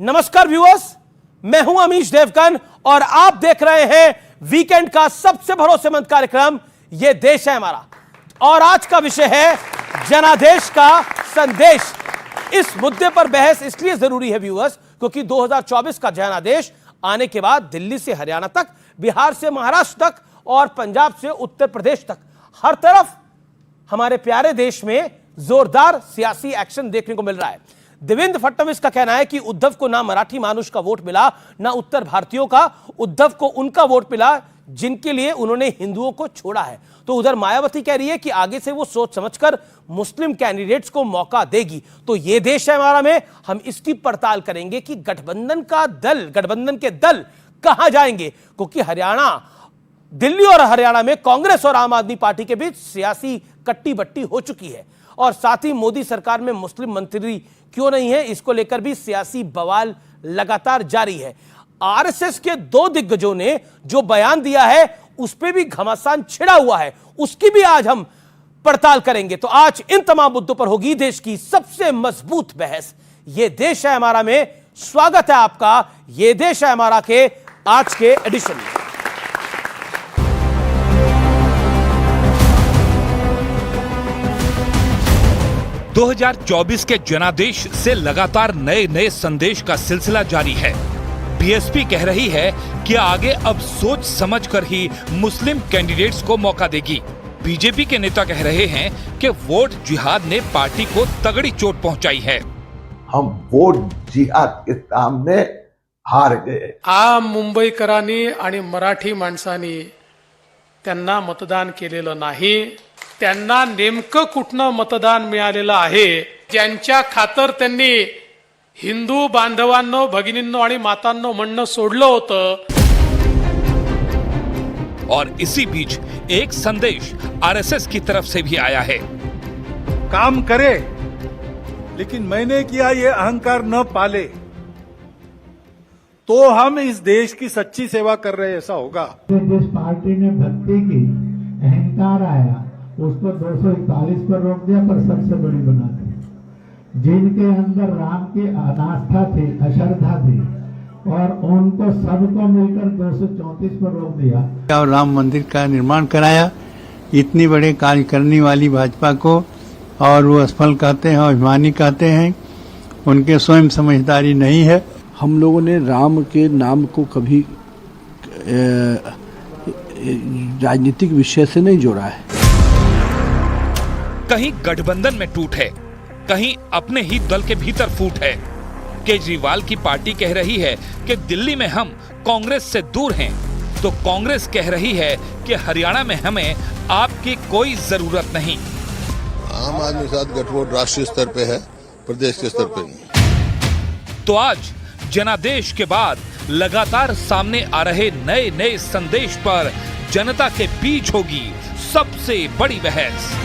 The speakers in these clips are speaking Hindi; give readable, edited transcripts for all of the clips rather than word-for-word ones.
नमस्कार व्यूअर्स, मैं हूं अमीश देवगन और आप देख रहे हैं वीकेंड का सबसे भरोसेमंद कार्यक्रम ये देश है हमारा। और आज का विषय है जनादेश का संदेश। इस मुद्दे पर बहस इसलिए जरूरी है व्यूअर्स क्योंकि 2024 का जनादेश आने के बाद दिल्ली से हरियाणा तक, बिहार से महाराष्ट्र तक और पंजाब से उत्तर प्रदेश तक हर तरफ हमारे प्यारे देश में जोरदार सियासी एक्शन देखने को मिल रहा है। देवेंद्र फडणवीस का कहना है कि उद्धव को ना मराठी मानुष का वोट मिला, ना उत्तर भारतीयों का। उद्धव को उनका वोट मिला जिनके लिए उन्होंने हिंदुओं को छोड़ा है। तो उधर मायावती कह रही है कि आगे से वो सोच समझकर मुस्लिम कैंडिडेट्स को मौका देगी। तो ये देश है हमारा में हम इसकी पड़ताल करेंगे कि गठबंधन के दल कहां जाएंगे, क्योंकि हरियाणा, दिल्ली और हरियाणा में कांग्रेस और आम आदमी पार्टी के बीच सियासी कट्टी बट्टी हो चुकी है। और साथ ही मोदी सरकार में मुस्लिम मंत्री क्यों नहीं है, इसको लेकर भी सियासी बवाल लगातार जारी है। आरएसएस के दो दिग्गजों ने जो बयान दिया है उस पे भी घमासान छिड़ा हुआ है, उसकी भी आज हम पड़ताल करेंगे। तो आज इन तमाम मुद्दों पर होगी देश की सबसे मजबूत बहस। ये देश है हमारा में स्वागत है आपका ये देश है हमारा के आज के एडिशन में। दो 2024 के जनादेश से लगातार नए संदेश का सिलसिला जारी है। बीएसपी कह रही है कि आगे अब सोच समझकर ही मुस्लिम कैंडिडेट्स को मौका देगी। बीजेपी के नेता कह रहे हैं कि वोट जिहाद ने पार्टी को तगड़ी चोट पहुंचाई है। हम वोट जिहाद के सामने हार गए। आम मुंबईकरांनी आणि मराठी माणसांनी त्यांना मतदान केलेलं नाही। त्यांना नेमकं कुठनं मतदान मिळालेलं आहे, ज्यांच्या खातर त्यांनी हिंदू बांधवांनो, भगिनींनो आणि मातांनो म्हणणं सोडलं होतं। और इसी बीच एक संदेश आरएसएस की तरफ से भी आया है। काम करे लेकिन मैंने किया ये अहंकार न पाले तो हम इस देश की सच्ची सेवा कर रहे ऐसा होगा। जिस पार्टी ने भक्ति की, अहंकार आया, उस पर 241 पर रोक दिया, पर सबसे बड़ी बना दी। जिनके अंदर राम की अनास्था थी, अश्रद्धा थी, और उनको सबको मिलकर 234 पर रोक दिया और राम मंदिर का निर्माण कराया। इतनी बड़े कार्य करने वाली भाजपा को और वो असफल कहते हैं, अभिमानी कहते हैं, उनके स्वयं समझदारी नहीं है। हम लोगों ने राम के नाम को कभी राजनीतिक विषय से नहीं जोड़ा है। कहीं गठबंधन में टूट है, कहीं अपने ही दल के भीतर फूट है। केजरीवाल की पार्टी कह रही है कि दिल्ली में हम कांग्रेस से दूर हैं, तो कांग्रेस कह रही है कि हरियाणा में हमें आपकी कोई जरूरत नहीं। आम आदमी के साथ गठबंधन राष्ट्रीय स्तर पे है, प्रदेश के स्तर पे नहीं। तो आज जनादेश के बाद लगातार सामने आ रहे नए संदेश पर जनता के बीच होगी सबसे बड़ी बहस।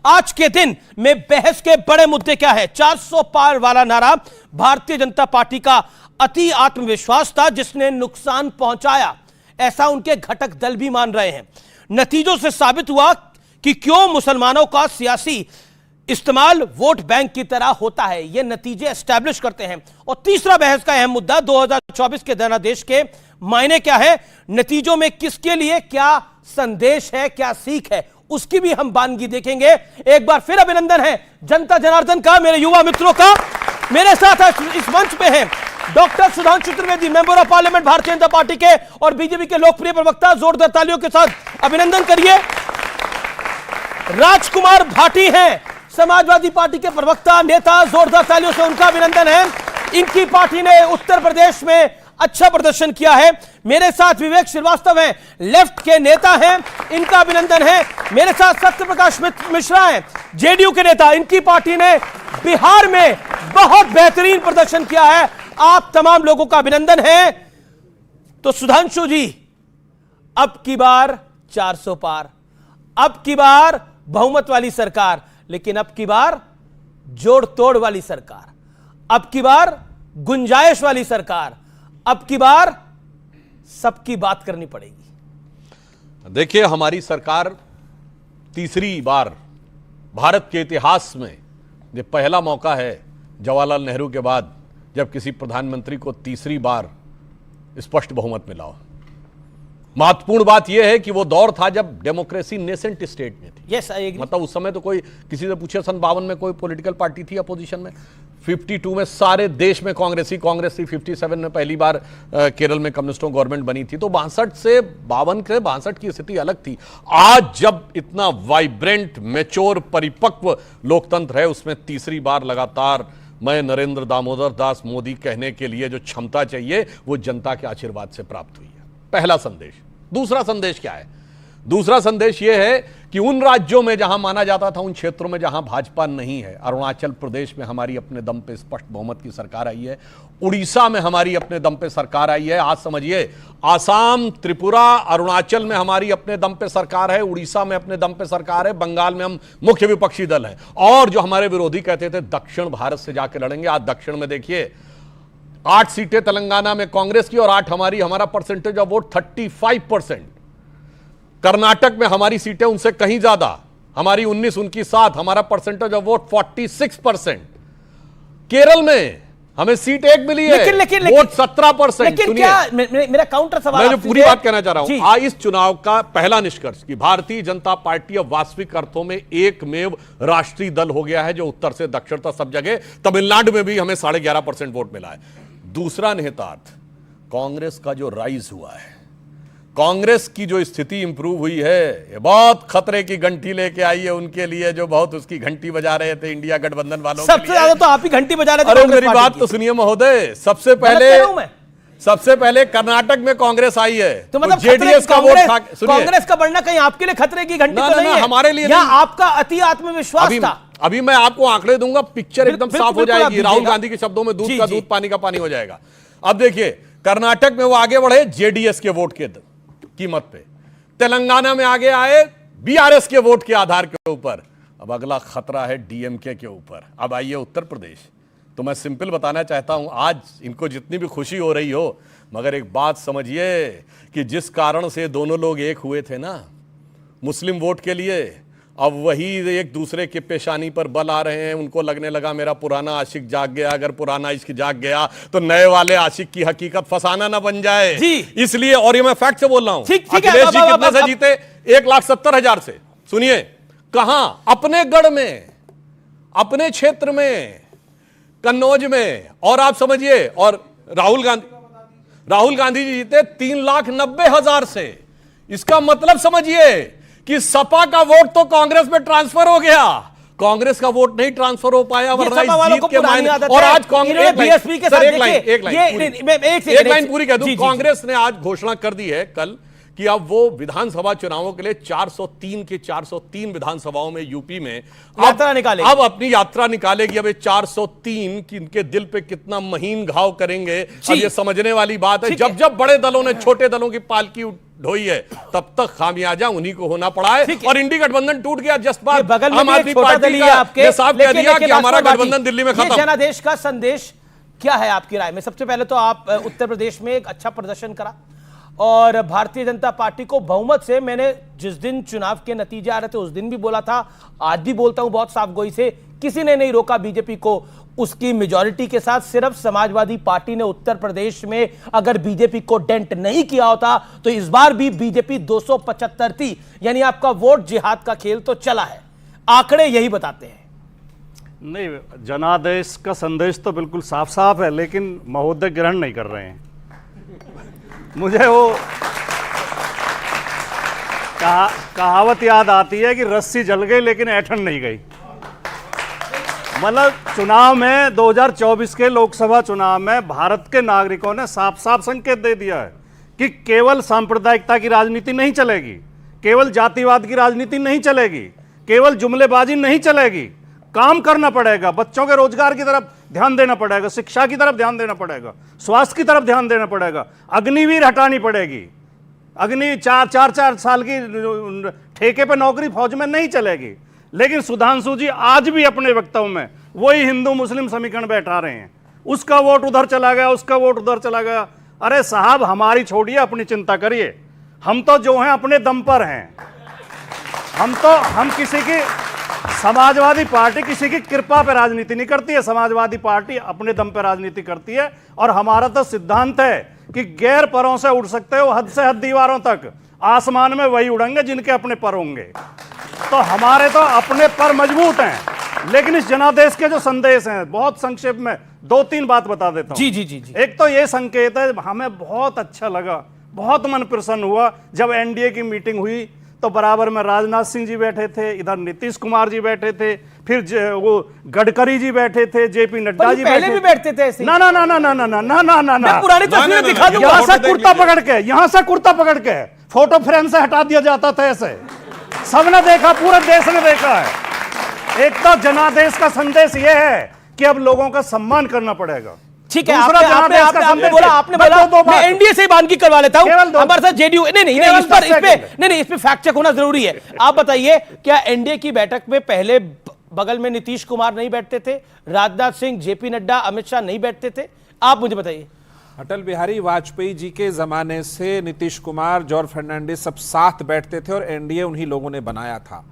आज के दिन में बहस के बड़े मुद्दे क्या है? 400 पार वाला नारा भारतीय जनता पार्टी का अति आत्मविश्वास था जिसने नुकसान पहुंचाया, ऐसा उनके घटक दल भी मान रहे हैं। नतीजों से साबित हुआ कि क्यों मुसलमानों का सियासी इस्तेमाल वोट बैंक की तरह होता है। ये नतीजे एस्टैब्लिश करते हैं। और तीसरा बहस का अहम मुद्दा 2024 के जनादेश के मायने क्या है, नतीजों में किसके लिए क्या संदेश है, क्या सीख है, उसकी भी हम बानगी देखेंगे। एक बार फिर अभिनंदन है जनता जनार्दन का, मेरे युवा मित्रों का। मेरे साथ इस मंच पे हैं doctor Sudhanshu Trivedi, member of parliament Bharatiya Janata party के और बीजेपी के लोकप्रिय प्रवक्ता। जोरदार तालियों के साथ अभिनंदन करिए। राजकुमार भाटी हैं, समाजवादी पार्टी के प्रवक्ता, नेता। जोरदार तालियों से उनका अभिनंदन है। इनकी पार्टी ने उत्तर प्रदेश में अच्छा प्रदर्शन किया है। मेरे साथ विवेक श्रीवास्तव हैं, लेफ्ट के नेता हैं, इनका अभिनंदन है। मेरे साथ सत्यप्रकाश मिश्रा हैं, जेडीयू के नेता, इनकी पार्टी ने बिहार में बहुत बेहतरीन प्रदर्शन किया है। आप तमाम लोगों का अभिनंदन है। तो सुधांशु जी, अब की बार 400 पार, अब की बार बहुमत वाली सरकार, लेकिन अब की बार जोड़ तोड़ वाली सरकार, अब की बार गुंजाइश वाली सरकार, अब की बार सबकी बात करनी पड़ेगी। देखिए, हमारी सरकार तीसरी बार भारत के इतिहास में ये पहला मौका है जवाहरलाल नेहरू के बाद जब किसी प्रधानमंत्री को तीसरी बार स्पष्ट बहुमत मिला हो। महत्वपूर्ण बात यह है कि वो दौर था जब डेमोक्रेसी नेसेंट स्टेट में थी। Yes, I agree. मतलब उस समय तो कोई किसी से पूछे सन 52 में कोई पॉलिटिकल पार्टी थी अपोजिशन में। 52 में सारे देश में कांग्रेस थी। 57 में पहली बार केरल में कम्युनिस्टों गवर्नमेंट बनी थी। तो 62 से 52 की स्थिति अलग थी। आज जब इतना वाइब्रेंट, मैच्योर, परिपक्व लोकतंत्र है, उसमें तीसरी बार लगातार मैं नरेंद्र दामोदर दास मोदी कहने के लिए जो क्षमता चाहिए वो जनता के आशीर्वाद से प्राप्त हुई है। पहला संदेश। दूसरा संदेश क्या है? दूसरा संदेश यह है कि उन राज्यों में जहां माना जाता था, उन क्षेत्रों में जहां भाजपा नहीं है, अरुणाचल प्रदेश में हमारी अपने दम पे स्पष्ट बहुमत की सरकार आई है। उड़ीसा में हमारी अपने दम पे सरकार आई है। आज समझिए, आसाम, त्रिपुरा, अरुणाचल में हमारी अपने दम पे सरकार है, उड़ीसा में अपने दम पे सरकार है, बंगाल में हम मुख्य विपक्षी दल हैं। और जो हमारे विरोधी कहते थे दक्षिण भारत से जाके लड़ेंगे, आज दक्षिण में देखिए 8 सीटें तेलंगाना में कांग्रेस की और 8 हमारी। हमारा परसेंटेज ऑफ वोट 35%। कर्नाटक में हमारी सीटें उनसे कहीं ज्यादा, हमारी 19, उनकी 7। हमारा परसेंटेज ऑफ वोट 46%। केरल में हमें सीट 1 मिली है, लेकिन वोट 17%। लेकिन क्या मेरा काउंटर सवाल, मैं जो पूरी बात कहना चाह रहा हूं, आज इस चुनाव का पहला निष्कर्ष कि भारतीय जनता पार्टी अब वास्तविक अर्थों में एकमेव राष्ट्रीय दल हो गया है, जो उत्तर से दक्षिण तक सब जगह, तमिलनाडु में भी हमें 11.5% वोट मिला है। दूसरा निहितार्थ, कांग्रेस का जो राइज हुआ है, कांग्रेस की जो स्थिति इंप्रूव हुई है, ये बहुत खतरे की घंटी लेके आई है उनके लिए, जो बहुत उसकी घंटी बजा रहे थे इंडिया गठबंधन वालों। सबसे ज्यादा तो आप ही घंटी बजा रहे थे। अरे मेरी बात तो सुनिए महोदय, सबसे पहले कर्नाटक में कांग्रेस आई है, तो मतलब जेडीएस का वोट था। कांग्रेस का बढ़ना कहीं आपके लिए खतरे की घंटी तो नहीं है, हमारे लिए या आपका अति आत्मविश्वास था? अभी मैं आपको आंकड़े दूंगा, पिक्चर एकदम साफ हो जाएगी। राहुल गांधी के शब्दों में दूध का दूध, पानी का पानी हो जाएगा। अब देखिए, कर्नाटक में वो आगे बढ़े जेडीएस के वोट के कीमत पे, तेलंगाना में आगे आए बीआरएस के वोट के आधार के ऊपर। अब अगला खतरा है डीएमके के ऊपर। अब आइए उत्तर प्रदेश। तो मैं सिंपल बताना चाहता हूं, आज इनको जितनी भी खुशी हो रही हो, मगर एक बात समझिए कि जिस कारण से दोनों लोग एक हुए थे ना मुस्लिम वोट के लिए, अब वही एक दूसरे के पेशानी पर बल आ रहे हैं। उनको लगने लगा मेरा पुराना आशिक जाग गया, अगर पुराना इश्क जाग गया तो नए वाले आशिक की हकीकत फसाना ना बन जाए। इसलिए, और ये मैं फैक्ट से बोल रहा हूं, अखिलेश जी कितने से जीते? 1,70,000 से। सुनिए, कहां? अपने गढ़ में, अपने क्षेत्र में, कन्नौज में। और आप समझिए, और राहुल गांधी जी जीते 3,90,000 से। इसका मतलब समझिए कि सपा का वोट तो कांग्रेस में ट्रांसफर हो गया, कांग्रेस का वोट नहीं ट्रांसफर हो पाया। वरना जीत के मायने, और आज कांग्रेस बीएसपी के साथ एक लाइन पूरी कह दूं, कांग्रेस ने आज घोषणा कर दी है कल कि अब वो विधानसभा चुनावों के लिए 403 के 403 विधानसभाओं में यूपी में यात्रा निकालेगी। अब अपनी यात्रा निकालेगी। अब ये 403 कि इनके दिल पे कितना महीन घाव करेंगे, अब ये समझने वाली बात है। जब जब बड़े दलों ने छोटे दलों की पालकी ढोई है, तब तक खामियाजा उन्हीं को होना पड़ा है। और इंडी गठबंधन टूट गया। जस्ट बात आम आदमी पार्टी का साफ कह दिया कि हमारा गठबंधन दिल्ली में खत्म। जनादेश का संदेश क्या है आपकी राय में? सबसे पहले तो आप उत्तर प्रदेश में एक अच्छा प्रदर्शन करा और भारतीय जनता पार्टी को बहुमत से, मैंने जिस दिन चुनाव के नतीजे आ रहे थे उस दिन भी बोला था, आज भी बोलता हूं बहुत साफ गोई से, किसी ने नहीं रोका बीजेपी को उसकी मेजॉरिटी के साथ। सिर्फ समाजवादी पार्टी ने उत्तर प्रदेश में अगर बीजेपी को डेंट नहीं किया होता तो इस बार भी बीजेपी 275 थी। यानी आपका वोट जिहाद का खेल तो चला है, आंकड़े यही बताते हैं। नहीं, जनादेश का संदेश तो बिल्कुल साफ साफ है, लेकिन महोदय ग्रहण नहीं कर रहे हैं। मुझे वो कहावत याद आती है कि रस्सी जल गई लेकिन ऐठन नहीं गई। मतलब चुनाव में 2024 के लोकसभा चुनाव में भारत के नागरिकों ने साफ साफ संकेत दे दिया है कि केवल सांप्रदायिकता की राजनीति नहीं चलेगी, केवल जातिवाद की राजनीति नहीं चलेगी, केवल जुमलेबाजी नहीं चलेगी। काम करना पड़ेगा, बच्चों के रोजगार की तरफ ध्यान देना पड़ेगा, शिक्षा की तरफ ध्यान देना पड़ेगा, स्वास्थ्य की तरफ ध्यान देना पड़ेगा, अग्निवीर हटानी पड़ेगी। अग्नि 4 साल की ठेके पे नौकरी फौज में नहीं चलेगी। लेकिन सुधांशु जी आज भी अपने वक्तव्य में वही हिंदू मुस्लिम समीकरण बैठा रहे हैं, उसका वोट उधर चला गया, उसका वोट उधर चला गया। अरे साहब, हमारी छोड़िए, अपनी चिंता करिए। हम तो जो हैं अपने दम पर हैं। हम समाजवादी पार्टी किसी की कृपा पे राजनीति नहीं करती है। समाजवादी पार्टी अपने दम पे राजनीति करती है और हमारा तो सिद्धांत है कि गैर परों से उड़ सकते हो हद से हद दीवारों तक, आसमान में वही उड़ेंगे जिनके अपने पर होंगे। तो हमारे तो अपने पर मजबूत हैं। लेकिन इस जनादेश के जो संदेश हैं, बहुत संक्षेप में 2-3 बात बता देता हूं। जी। एक तो ये संकेत है, हमें बहुत अच्छा लगा, बहुत मन प्रसन्न हुआ जब एनडीए की मीटिंग हुई तो बराबर में राजनाथ सिंह जी बैठे थे, इधर नीतीश कुमार जी बैठे थे, फिर वो गडकरी जी बैठे थे, जेपी नड्डा जी पहले भी बैठते थे ऐसे। ना, पुरानी तस्वीरें दिखा दूं। यहां से कुर्ता पकड़ के फोटो फ्रेम से हटा दिया जाता था ऐसे। सबने देखा, पूरे देश ने देखा है। एक तो जनादेश का संदेश यह है कि अब लोगों का सम्मान करना पड़ेगा। ठीक है, आपने बोला मैं एनडीए से बानगी करवा लेता हूं, हमारे साथ जेडीयू नहीं, इस पे फैक्ट चेक होना जरूरी है। आप बताइए, क्या एनडीए की बैठक में पहले बगल में नीतीश कुमार नहीं बैठते थे, राजनाथ सिंह, जेपी नड्डा, अमित शाह नहीं बैठते थे? आप मुझे बताइए। अटल बिहारी वाजपेयी जी के जमाने से नीतीश कुमार, जॉर्ज फर्नांडिस सब साथ बैठते थे और एनडीए उन्हीं लोगों ने बनाया था।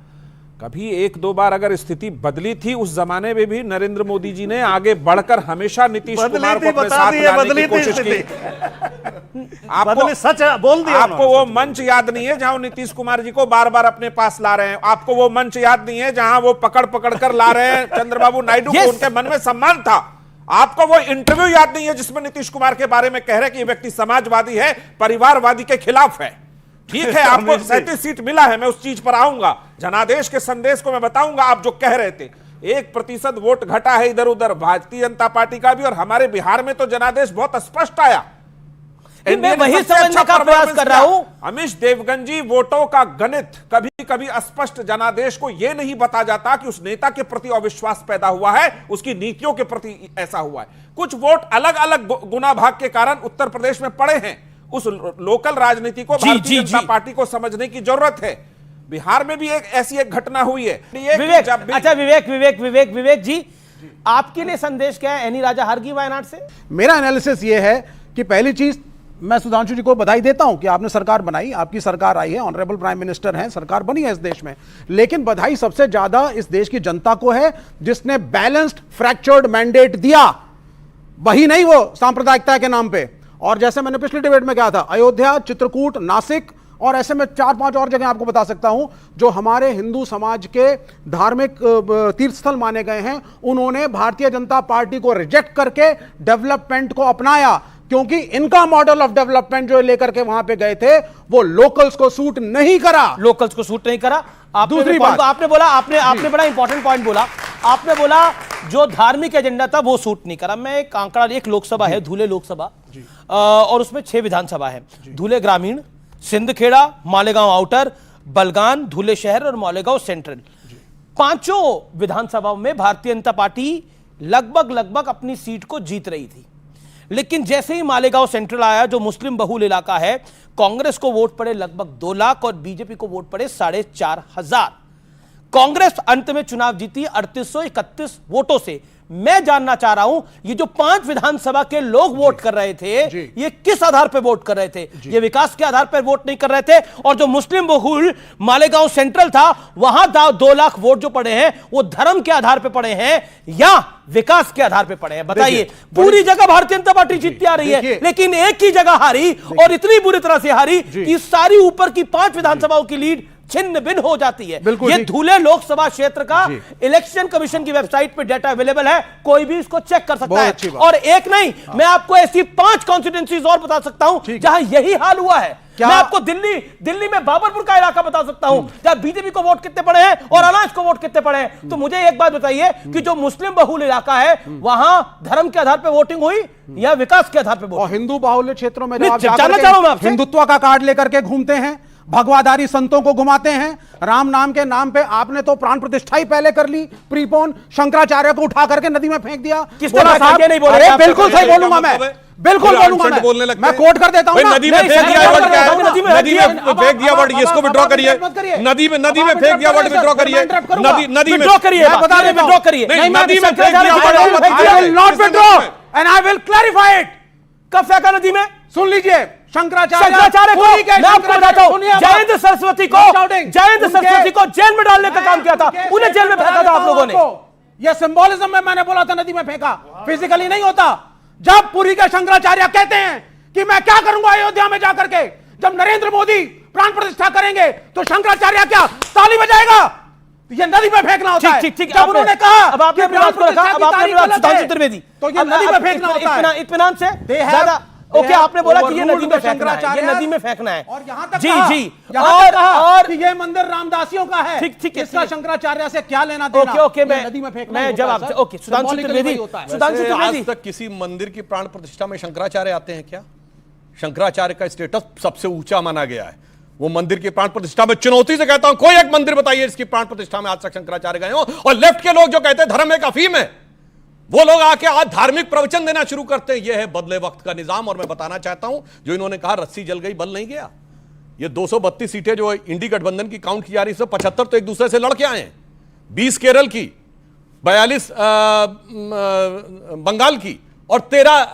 कभी 1-2 बार अगर स्थिति बदली थी, उस जमाने में भी नरेंद्र मोदी जी ने आगे बढ़कर हमेशा नीतीश कुमार को अपने साथ लाने की कोशिश की। सच बोल दिया। आपको वो मंच याद नहीं है जहां नीतीश कुमार जी को बार बार अपने पास ला रहे हैं? आपको वो मंच याद नहीं है जहां वो पकड़ कर ला रहे हैं चंद्रबाबू नायडू को? उनके मन में सम्मान था। आपको वो इंटरव्यू याद नहीं है जिसमें नीतीश कुमार के बारे में कह रहे कि ये व्यक्ति समाजवादी है, परिवारवादी के खिलाफ है? ठीक है, आपको 37 सीट मिला है, मैं उस चीज पर आऊंगा। जनादेश के संदेश को मैं बताऊंगा। आप जो कह रहे थे 1% वोट घटा है इधर उधर भारतीय जनता पार्टी का भी, और हमारे बिहार में तो जनादेश बहुत स्पष्ट आया। मैं वही समझने का प्रयास कर रहा हूं। अमीश देवगन जी, वोटों का गणित कभी कभी स्पष्ट जनादेश को यह नहीं बता जाता कि उस नेता के प्रति अविश्वास पैदा हुआ है, उसकी नीतियों के प्रति ऐसा हुआ है। कुछ वोट अलग अलग गुना भाग के कारण उत्तर प्रदेश में पड़े हैं। उस लोकल राजनीति को भारतीय जनता पार्टी को समझने की जरूरत है। बिहार में भी ऐसी एक घटना हुई है। विवेक जी, आपके लिए संदेश क्या है? एनी राजा हार गई वायनाड से? मेरा एनालिसिस यह है कि पहली चीज, मैं सुधांशु जी को बधाई देता हूं कि आपने सरकार बनाई, आपकी सरकार आई है, ऑनरेबल प्राइम मिनिस्टर हैं, सरकार बनी है इस देश में। लेकिन बधाई सबसे ज्यादा इस देश की जनता को है जिसने बैलेंस्ड फ्रैक्चर्ड मैंडेट दिया, वही नहीं वो सांप्रदायिकता के नाम पे। और जैसे मैंने पिछले डिबेट में कहा था, अयोध्या, चित्रकूट, नासिक और ऐसे में 4-5 और जगह आपको बता सकता हूं जो हमारे हिंदू समाज के धार्मिक तीर्थस्थल माने गए हैं, उन्होंने भारतीय जनता पार्टी को रिजेक्ट करके डेवलपमेंट को अपनाया, क्योंकि इनका मॉडल ऑफ डेवलपमेंट जो लेकर के वहां पे गए थे वो लोकल्स को सूट नहीं करा। दूसरी बात आपने बोला, आपने बड़ा इंपॉर्टेंट पॉइंट बोला। आपने बोला जो धार्मिक एजेंडा था वो सूट नहीं करा। मैं एक आंकड़ा, एक लोकसभा है धुले लोकसभा, और उसमें 6 विधानसभा है। धुले ग्रामीण, सिंदखेड़ा, मालेगांव आउटर, बलगान, धुले शहर और मालेगांव सेंट्रल। 5 विधानसभाओं में भारतीय जनता पार्टी लगभग अपनी सीट को जीत रही थी। लेकिन जैसे ही मालेगांव सेंट्रल आया, जो मुस्लिम बहुल इलाका है, कांग्रेस को वोट पड़े लगभग 2 लाख और बीजेपी को वोट पड़े 4,500। कांग्रेस अंत में चुनाव जीती 3831 वोटों से। मैं जानना चाह रहा हूं, ये जो 5 विधानसभा के लोग वोट कर रहे थे, ये किस आधार पर वोट कर रहे थे? ये विकास के आधार पर वोट नहीं कर रहे थे। और जो मुस्लिम बहुल मालेगांव सेंट्रल था, वहां 2 लाख वोट जो पड़े हैं वो धर्म के आधार पर पड़े हैं या विकास के आधार पर पड़े हैं? बताइए। पूरी जगह भारतीय जनता पार्टी जीतती आ रही है, लेकिन एक ही जगह हारी, और इतनी बुरी तरह से हारी कि सारी ऊपर की 5 विधानसभाओं की लीड छिन्न भिन्न हो जाती है। ये धुले लोकसभा क्षेत्र का इलेक्शन कमीशन की वेबसाइट पे डेटा अवेलेबल है, कोई भी इसको चेक कर सकता है। और एक नहीं, मैं आपको ऐसी 5 कॉन्स्टिट्यूंसीज और बता सकता हूं जहां यही हाल हुआ है। मैं आपको दिल्ली में बाबरपुर का इलाका बता सकता हूं जहां बीजेपी को वोट कितने पड़े हैं और अनाज को वोट कितने पड़े हैं। तो मुझे एक बात बताइए कि जो मुस्लिम बहुल इलाका है, वहां धर्म के आधार पर वोटिंग हुई या विकास के आधार पर? और हिंदू बाहुल्य क्षेत्रों में हिंदुत्व का कार्ड लेकर के घूमते हैं, भगवादारी संतों को घुमाते हैं, राम नाम के नाम पे आपने तो प्राण प्रतिष्ठा ही पहले कर ली, प्रीपोन, शंकराचार्य को उठा करके नदी में फेंक दिया। नहीं बोले? अरे बिल्कुल सही बोलूंगा मैं, बिल्कुल बोलूंगा मैं कोट कर देता हूं। नदी में फेंक दिया वर्ड क्या है? नदी में फेंक दिया वर्ड, इसको विड्रॉ करिए। नदी में फेंक दिया वर्ड, विड्रॉ करिए। नदी में विड्रॉ करिए, बता रहे विड्रॉ करिए। नहीं, नदी में फेंक दिया word, I will not withdraw and I will clarify it. कब फेंका नदी में? सुन लीजिए, शंकराचार्य को मैं आपको बताता हूं, जयेंद्र सरस्वती को जेल में डालने का काम किया था, उन्हें जेल में फेंका था आप लोगों ने। यह सिंबोलिज्म में मैंने बोला था, नदी में फेंका, फिजिकली नहीं होता। जब पुरी के शंकराचार्य कहते हैं कि मैं क्या करूंगा अयोध्या में जाकर के, जब नरेंद्र मोदी प्राण प्रतिष्ठा करेंगे तो शंकराचार्य क्या ताली बजाएगा? ये नदी में फेंकना होता है। जब उन्होंने कहा अब आपने अपनी बात को रखा, अब आपने अपनी बात सुधांशु त्रिवेदी, तो ये नदी में फेंकना होता है। इत्मीनान से ज्यादा ओके, आपने बोला कि ये नदी में फेंकना है, ये नदी में फेंकना है, और यहाँ तक जी और ये मंदिर रामदासियों का है, ठीक इसका शंकराचार्य से क्या लेना देना? ओके नदी में फेंकना मैं जवाब, ओके सुधांशु त्रिवेदी, आज तक किसी मंदिर की प्राण प्रतिष्ठा में शंकराचार्य आते हैं क्या? शंकराचार्य का स्टेटस सबसे ऊंचा माना गया है। वो मंदिर की प्राण प्रतिष्ठा में चुनौती से कहता हूं, कोई एक मंदिर बताइए इसकी प्राण प्रतिष्ठा में आज तक शंकराचार्य गए हो। और लेफ्ट के लोग जो कहते हैं धर्म एक अफीम है, वो लोग आके आज धार्मिक प्रवचन देना शुरू करते हैं। यह है बदले वक्त का निजाम। और मैं बताना चाहता हूं, जो इन्होंने कहा रस्सी जल गई बल नहीं गया, ये 232 सीटें जो इंडी गठबंधन की काउंट की जा रही है, 75 तो एक दूसरे से लड़के आए हैं। 20 केरल की, 42 बंगाल की और 13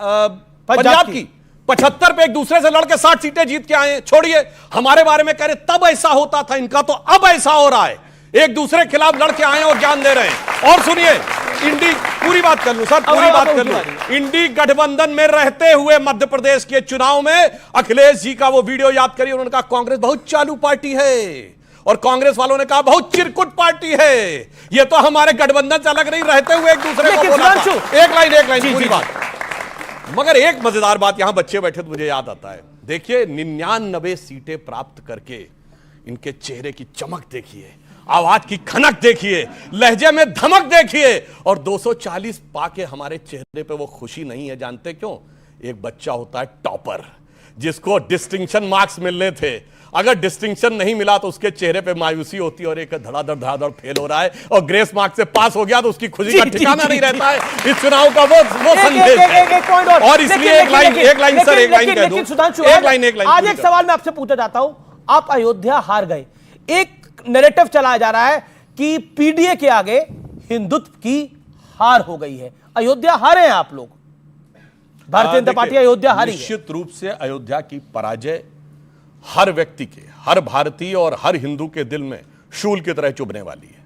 पंजाब की। 75 पे एक दूसरे से लड़के 60 सीटें जीत के आए हैं। छोड़िए हमारे बारे में कह रहे तब ऐसा होता था, इनका तो अब ऐसा हो रहा है। एक दूसरे के खिलाफ लड़के आए और ज्ञान दे रहे हैं। और सुनिए, इंडी पूरी बात कर लूं सर, पूरी बात कर लूं। इंडी गठबंधन में रहते हुए मध्य प्रदेश के चुनाव में अखिलेश जी का वो वीडियो याद करिए, उन्होंने कहा कांग्रेस बहुत चालू पार्टी है, और कांग्रेस वालों ने कहा बहुत चिरकुट पार्टी है। ये तो हमारे गठबंधन से अलग नहीं, रहते हुए एक दूसरे को बोला था। एक लाइन पूरी बात। मगर एक मजेदार बात, यहां बच्चे बैठे तो मुझे याद आता है। देखिए 99 सीटें प्राप्त करके इनके चेहरे की चमक देखिए, आवाज की खनक देखिए, लहजे में धमक देखिए, और 240 पाके हमारे चेहरे पे वो खुशी नहीं है। जानते क्यों? एक बच्चा होता है टॉपर, जिसको डिस्टिंक्शन मार्क्स मिलने थे, अगर डिस्टिंक्शन नहीं मिला तो उसके चेहरे पे मायूसी होती है, और एक धड़ाधड़ फेल हो रहा है, और ग्रेस मार्क्स से पास हो गया तो उसकी खुशी का ठिकाना नहीं रहता है। इस चुनाव का वो संदेश है। और इसलिए एक लाइन सर, एक लाइन कह दूं, एक लाइन आज एक सवाल मैं आपसे पूछना चाहता हूं, आप अयोध्या हार गए, एक नैरेटिव चलाया जा रहा है कि पीडीए के आगे हिंदुत्व की हार हो गई है। अयोध्या हारे हैं आप लोग, भारतीय जनता पार्टी अयोध्या हारी है। निश्चित रूप से अयोध्या की पराजय हर व्यक्ति के, हर भारतीय और हर हिंदू के दिल में शूल की तरह चुभने वाली है,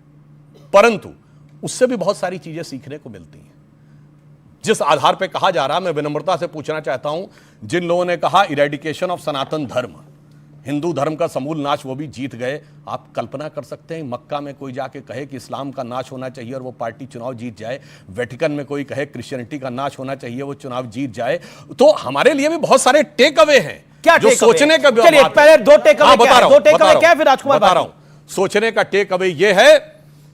परंतु उससे भी बहुत सारी चीजें सीखने को मिलती हैं। जिस आधार पर कहा जा रहा, मैं विनम्रता से पूछना चाहता हूं, जिन लोगों ने कहा इरेडिकेशन ऑफ सनातन धर्म, हिंदू धर्म का समूल नाश, वो भी जीत गए। आप कल्पना कर सकते हैं मक्का में कोई जाके कहे कि इस्लाम का नाश होना चाहिए और वो पार्टी चुनाव जीत जाए, वेटिकन में कोई कहे क्रिश्चियनिटी का नाश होना चाहिए, वो चुनाव जीत जाए। तो हमारे लिए भी बहुत सारे टेक अवे हैं, क्या जो सोचने का। पहले दो टेक अवे क्या, फिर राजकुमार बता रहा हूं। सोचने का टेक अवे ये है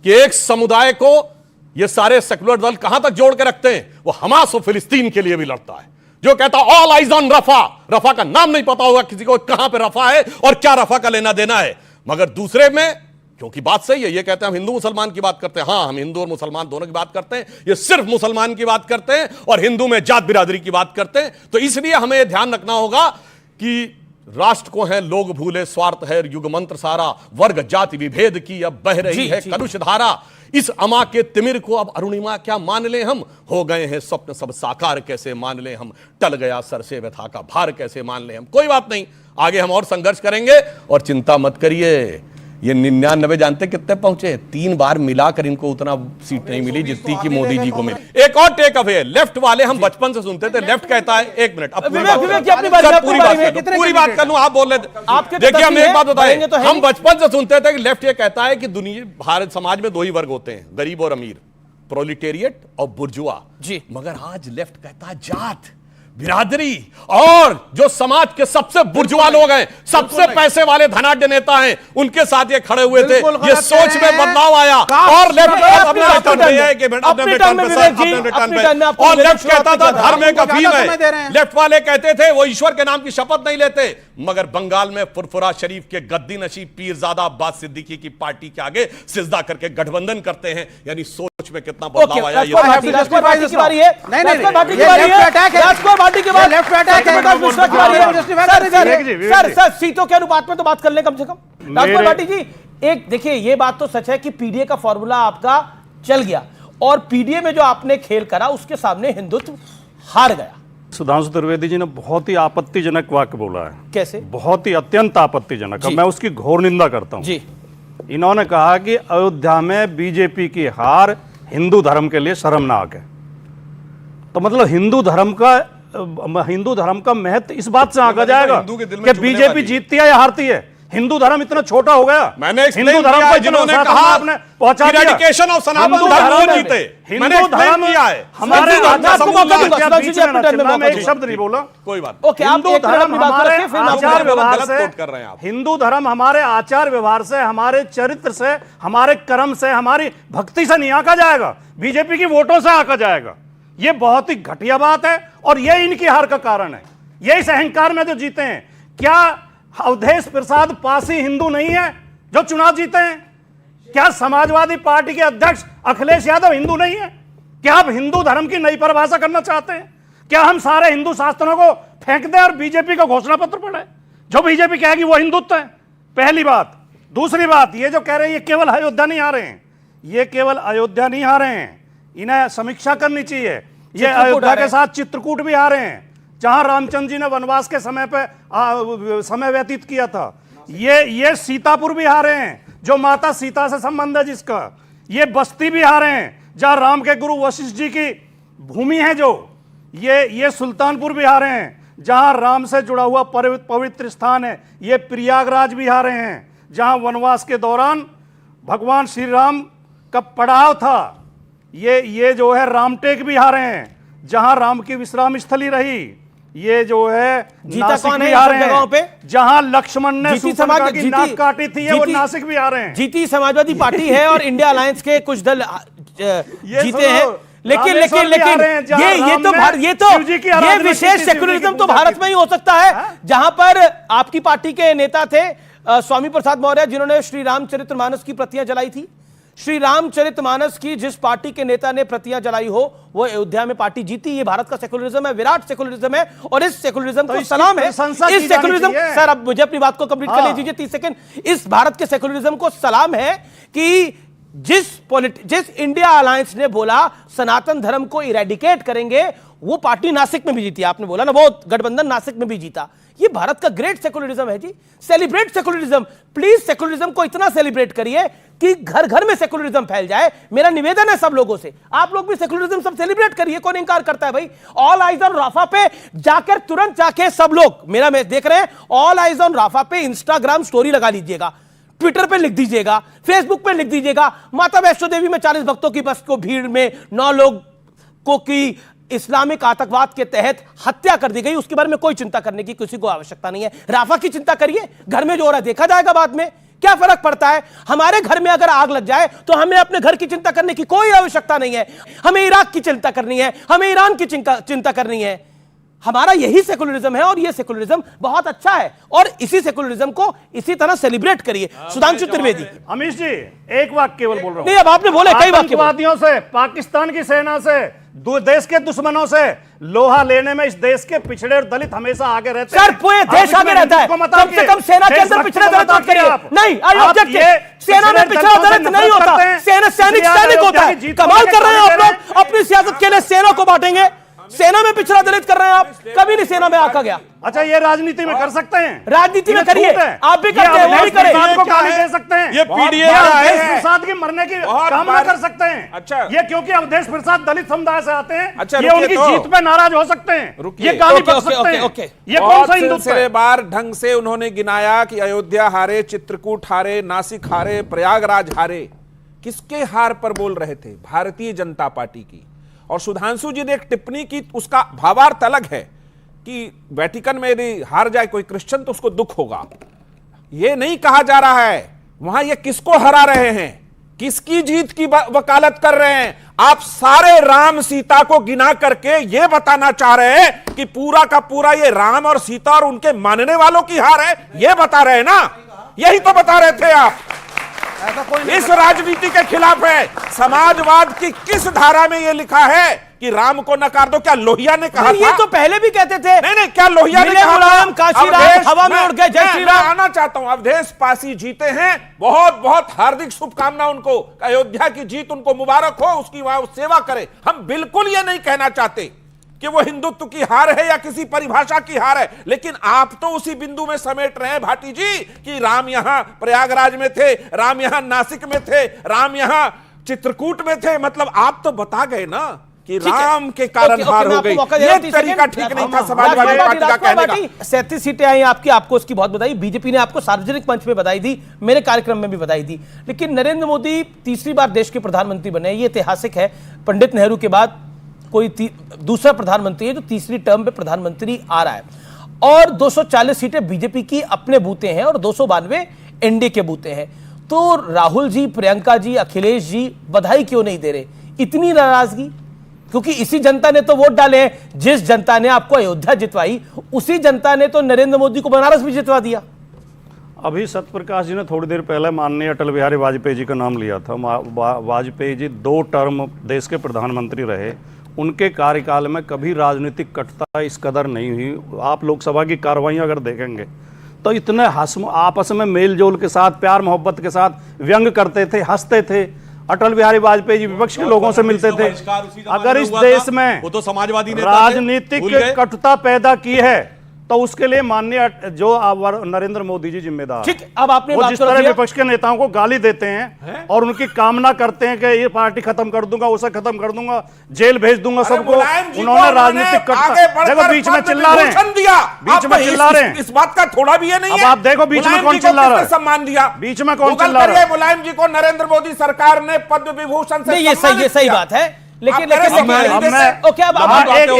कि एक समुदाय को ये सारे सेकुलर दल कहां तक जोड़ के रखते हैं, वो हमास और फिलिस्तीन के लिए भी लड़ता है, जो कहता ऑल आइज ऑन रफा। रफा का नाम नहीं पता होगा किसी को, कहां पे रफा है और क्या रफा का लेना देना है। मगर दूसरे में, क्योंकि बात सही है, ये कहते हैं हम हिंदू मुसलमान की बात करते हैं। हाँ, हम हिंदू और मुसलमान दोनों की बात करते हैं, ये सिर्फ मुसलमान की बात करते हैं और हिंदू में जात बिरादरी की बात करते हैं। तो इसलिए हमें यह ध्यान रखना होगा कि राष्ट्र को है लोग भूले, स्वार्थ है युग मंत्र सारा, वर्ग जाति विभेद की अब बह रही है कलुष धारा। इस अमा के तिमिर को अब अरुणिमा क्या मान ले हम, हो गए हैं स्वप्न सब साकार कैसे मान ले हम, टल गया सर से व्यथा का भार कैसे मान ले हम। कोई बात नहीं, आगे हम और संघर्ष करेंगे, और चिंता मत करिए। ये 99 जानते कितने पहुंचे? 3 बार मिलाकर इनको उतना सीट नहीं मिली जितनी की मोदी जी को मिली। एक और टेक अवे, लेफ्ट वाले हम बचपन से सुनते थे, लेफ्ट कहता है, एक मिनट, अब पूरी बात कर लूं, आप बोल रहे थे। देखिए हम एक बात बताएं, हम बचपन से सुनते थे कि लेफ्ट ये कहता है कि दुनिया भारत समाज में 2 ही वर्ग होते हैं, गरीब और अमीर, प्रोलिटेरिएट और बुर्जुआ जी। मगर आज लेफ्ट कहता है जात बिरादरी, और जो समाज के सबसे बुर्जुआ लोग हैं, सबसे पैसे वाले धनाढ्य नेता हैं, उनके साथ ये खड़े हुए थे। ये सोच में बदलाव आया, और लेफ्ट कहता था धर्म एक अफीम है। लेफ्ट वाले कहते थे वो ईश्वर के नाम की शपथ नहीं लेते। मगर बंगाल में फुरफुरा शरीफ के गद्दी नशीब पीरजादा अब्बास सिद्दीकी की पार्टी के आगे सिजदा करके गठबंधन करते हैं। यानी सोच में कितना बदलाव आया। सर सीटों के अनुपात में तो बात कर ले कम से कम। राजकुमार भाटी जी, एक देखिए, ये बात तो सच है कि पीडीए का फॉर्मूला आपका चल गया, और पीडीए में जो आपने खेल करा उसके सामने हिंदुत्व हार गया। सुधांशु त्रिवेदी जी ने बहुत ही आपत्तिजनक वाक्य बोला है। कैसे? बहुत ही अत्यंत आपत्तिजनक। मैं उसकी घोर निंदा करता हूं जी। इन्होंने कहा कि अयोध्या में बीजेपी की हार हिंदू धर्म के लिए शर्मनाक है। तो मतलब हिंदू धर्म का महत्व इस बात से आंका जाएगा कि बीजेपी जीतती है या हारती है। हिंदू धर्म इतना छोटा हो गया। मैंने हिंदू धर्म को जिन्होंने कहा आपने पहुंचा दिया। एरेडिकेशन ऑफ सनातन धर्म वो जीते। हिंदू धर्म किया है हमारे एक शब्द नहीं बोला, कोई बात। हिंदू धर्म हमारे आचार व्यवहार से, हिंदू धर्म हमारे आचार व्यवहार से, हमारे चरित्र से, हमारे कर्म से, हमारी भक्ति से नहीं आंका जाएगा, बीजेपी की वोटों से आंका जाएगा। ये बहुत ही घटिया बात है और ये इनकी हार का कारण है। ये इस अहंकार में जो जीते हैं। क्या अवधेश प्रसाद पासी हिंदू नहीं है जो चुनाव जीते हैं? क्या समाजवादी पार्टी के अध्यक्ष अखिलेश यादव हिंदू नहीं है? क्या आप हिंदू धर्म की नई परिभाषा करना चाहते हैं? क्या हम सारे हिंदू शास्त्रों को फेंक दें और बीजेपी का घोषणा पत्र पढ़े जो बीजेपी कहेगी वो हिंदुत्व है? पहली बात। दूसरी बात, ये जो कह रहे हैं ये केवल अयोध्या नहीं आ रहे हैं, ये केवल अयोध्या नहीं आ रहे हैं, इन्हें समीक्षा करनी चाहिए। ये अयोध्या के साथ चित्रकूट भी आ रहे हैं जहां रामचंद्र जी ने वनवास के समय पे समय व्यतीत किया था। ये सीतापुर भी आ रहे हैं जो माता सीता से संबंध है जिसका। ये बस्ती भी आ रहे हैं जहां राम के गुरु वशिष्ठ जी की भूमि है जो। ये सुल्तानपुर भी आ रहे हैं जहां राम से जुड़ा हुआ पवित्र स्थान है। ये प्रयागराज भी आ रहे हैं जहां वनवास के दौरान भगवान श्री राम का पड़ाव था। ये जो है रामटेक भी आ रहे हैं जहां राम की विश्राम स्थली रही। ये जो है नासिक भी आ रहे हैं जहां लक्ष्मण ने सूर्पनखा की नाक काटी थी, वो नासिक भी आ रहे हैं। जीती समाजवादी पार्टी है और इंडिया अलायंस के कुछ दल जीते हैं। लेकिन ये विशेष सेक्युलरिज्म तो भारत में ही हो सकता है जहां पर आपकी पार्टी के नेता थे स्वामी प्रसाद मौर्य जिन्होंने श्री रामचरितमानस की प्रतियां जलाई थी। श्री रामचरितमानस की जिस पार्टी के नेता ने प्रतियां जलाई हो वो अयोध्या में पार्टी जीती। ये भारत का सेकुलरिज्म है, विराट सेकुलरिज्म है और इस सेकुलरिज्म को सलाम है। इस सेकुलरिज्म, सर अब मुझे अपनी बात को कंप्लीट कर लीजिए 30 सेकंड। इस भारत के सेकुलरिज्म को सलाम है कि जिस इंडिया अलायंस ने बोला सनातन धर्म को इरेडिकेट करेंगे वो पार्टी नासिक में भी जीती। आपने बोला ना वो गठबंधन नासिक में भी जीता। ये भारत का ग्रेट सेकुलरिज्म है जी। सेलिब्रेट सेकुलरिज्म, प्लीज सेकुलरिज्म को इतना सेलिब्रेट करिए कि घर घर में सेकुलरिज्म फैल जाए। मेरा निवेदन है सब लोगों से, आप लोग भी सेकुलरिज्म सब सेलिब्रेट करिए। कौन इनकार करता है भाई? ऑल आइज ऑन राफा पे जाकर तुरंत जाके सब लोग मेरा मैच देख रहे हैं, ऑल आइज ऑन राफा पे इंस्टाग्राम स्टोरी लगा लीजिएगा, ट्विटर पे लिख दीजिएगा, फेसबुक पे लिख दीजिएगा माता वैष्णो देवी में 40 भक्तों की बस को भीड़ में 9 लोग को की इस्लामिक आतंकवाद के तहत हत्या कर दी गई। उसके बारे में कोई चिंता करने की किसी को आवश्यकता नहीं है। राफा की चिंता करिए, घर में जो हो रहा है देखा जाएगा बाद में, क्या फर्क पड़ता है? हमारे घर में अगर आग लग जाए तो हमें अपने घर की चिंता करने की कोई आवश्यकता नहीं है। हमें इराक की चिंता करनी है, हमें ईरान की चिंता करनी है। हमारा यही सेकुलरिज्म है और यह सेकुलरिज्म बहुत अच्छा है और इसी सेकुलरिज्म को इसी तरह सेलिब्रेट करिए। सुधांशु त्रिवेदी। अमीश जी एक वाक्य केवल बोल रहा हूं। नहीं, अब आपने बोले कई आतंकवादियों से, पाकिस्तान की सेना से, देश के दुश्मनों से लोहा लेने में इस देश के पिछड़े और दलित हमेशा आगे रहते हैं। सर पूरे देश आगे रहता है, कम से कम सेना के अंदर पिछड़े दलित मत करिए। नहीं, आई ऑब्जेक्ट। सेना में पिछड़ा दलित नहीं होता, सैनिक होता है। कमाल कर रहे हैं आप लोग, अपनी सियासत के लिए सेना को बांटेंगे। सेना में पिछड़ा दलित कर रहे हैं आप, कभी नहीं सेना में आका गया। अच्छा, ये राजनीति में कर सकते हैं, राजनीति में करिए, आप भी करते हैं, वो भी करें। आपको गाली दे सकते हैं, ये पीडीए प्रसाद की मरने की कामना कर सकते हैं। अच्छा, ये क्योंकि अवधेश प्रसाद दलित समुदाय से आते हैं, अच्छा, ये उनकी जीत पे नाराज हो सकते हैं, ये गाली बक सकते हैं। ये कौन सा हिंदुत्व है? बार ढंग से उन्होंने गिनाया कि अयोध्या हारे, चित्रकूट हारे, नासिक हारे, प्रयागराज हारे। किसके हार पर बोल रहे थे? भारतीय जनता पार्टी की। और सुधांशु जी ने एक टिप्पणी की, उसका भावार्थ अलग है कि वेटिकन में यदि हार जाए कोई क्रिश्चियन तो उसको दुख होगा। यह नहीं कहा जा रहा है। वहां ये किसको हरा रहे हैं, किसकी जीत की वकालत कर रहे हैं? आप सारे राम सीता को गिना करके यह बताना चाह रहे हैं कि पूरा का पूरा ये राम और सीता और उनके मानने वालों की हार है, यह बता रहे हैं ना? यही तो बता रहे थे आप। इस राजनीति के खिलाफ है। समाजवाद की किस धारा में यह लिखा है कि राम को नकार दो? क्या लोहिया ने कहा था? ये तो पहले भी कहते थे। नहीं, क्या लोहिया ने कहा? हवा में उड़ गए। जय श्री राम। आना चाहता हूं, अवधेश पासी जीते हैं, बहुत बहुत हार्दिक शुभकामना उनको। अयोध्या की जीत उनको मुबारक हो, उसकी वहां सेवा करे। हम बिल्कुल ये नहीं कहना चाहते कि वो हिंदुत्व की हार है या किसी परिभाषा की हार है, लेकिन आप तो उसी बिंदु में समेट रहे हैं भाटी जी कि राम यहां प्रयागराज में थे, राम यहां नासिक में थे, राम यहां चित्रकूट में थे। मतलब आप तो बता गए ना कि राम के कारण हार हो गई। ये तरीका ठीक नहीं था समाजवादी पार्टी का कहने का। 37 सीटें आई आपकी, आपको उसकी बहुत बधाई। बीजेपी ने आपको सार्वजनिक मंच में बधाई दी, मेरे कार्यक्रम में भी बधाई दी। लेकिन नरेंद्र मोदी तीसरी बार देश के प्रधानमंत्री बने, ये ऐतिहासिक है। पंडित नेहरू के बाद कोई दूसरा प्रधानमंत्री है जो तीसरी टर्म पे प्रधानमंत्री आ रहा है। और 240 सीटें बीजेपी की अपने बूते हैं और 292 एनडीए के बूते हैं। तो राहुल जी, प्रियंका जी, अखिलेश जी बधाई क्यों नहीं दे रहे? इतनी नाराजगी? क्योंकि इसी जनता ने तो वोट डाले हैं। जिस जनता ने आपको अयोध्या जितवाई, उसी जनता ने तो नरेंद्र मोदी को बनारस भी जितवा दिया। अभी सत्यप्रकाश जी ने थोड़ी देर पहले माननीय अटल बिहारी वाजपेयी जी का नाम लिया था। वाजपेयी जी 2 टर्म देश के प्रधानमंत्री रहे। उनके कार्यकाल में कभी राजनीतिक कटुता इस कदर नहीं हुई। आप लोकसभा की कार्रवाइयां अगर देखेंगे तो इतने आपस में मेल जोल के साथ, प्यार मोहब्बत के साथ व्यंग करते थे, हंसते थे। अटल बिहारी वाजपेयी जी विपक्ष के लोगों से मिलते थे। अगर इस देश में वो तो समाजवादी राजनीतिक कटुता पैदा की है तो उसके लिए माननीय जो नरेंद्र मोदी जी जिम्मेदार। ठीक, अब आपने वो जिस तरह विपक्ष के नेताओं को गाली देते हैं और उनकी कामना करते हैं कि ये पार्टी खत्म कर दूंगा, उसे खत्म कर दूंगा, जेल भेज दूंगा सबको, उन्होंने राजनीतिक देखो बीच में चिल्ला रहे हैं, बीच में चिल्ला रहे हैं। इस बात का थोड़ा भी ये नहीं है। अब आप देखो बीच में कौन चिल्ला रहा है, सम्मान दिया बीच में कौन चिल्ला रहा है। मुलायम जी को नरेंद्र मोदी सरकार ने पद्म विभूषण से ये सही बात है। लेकिन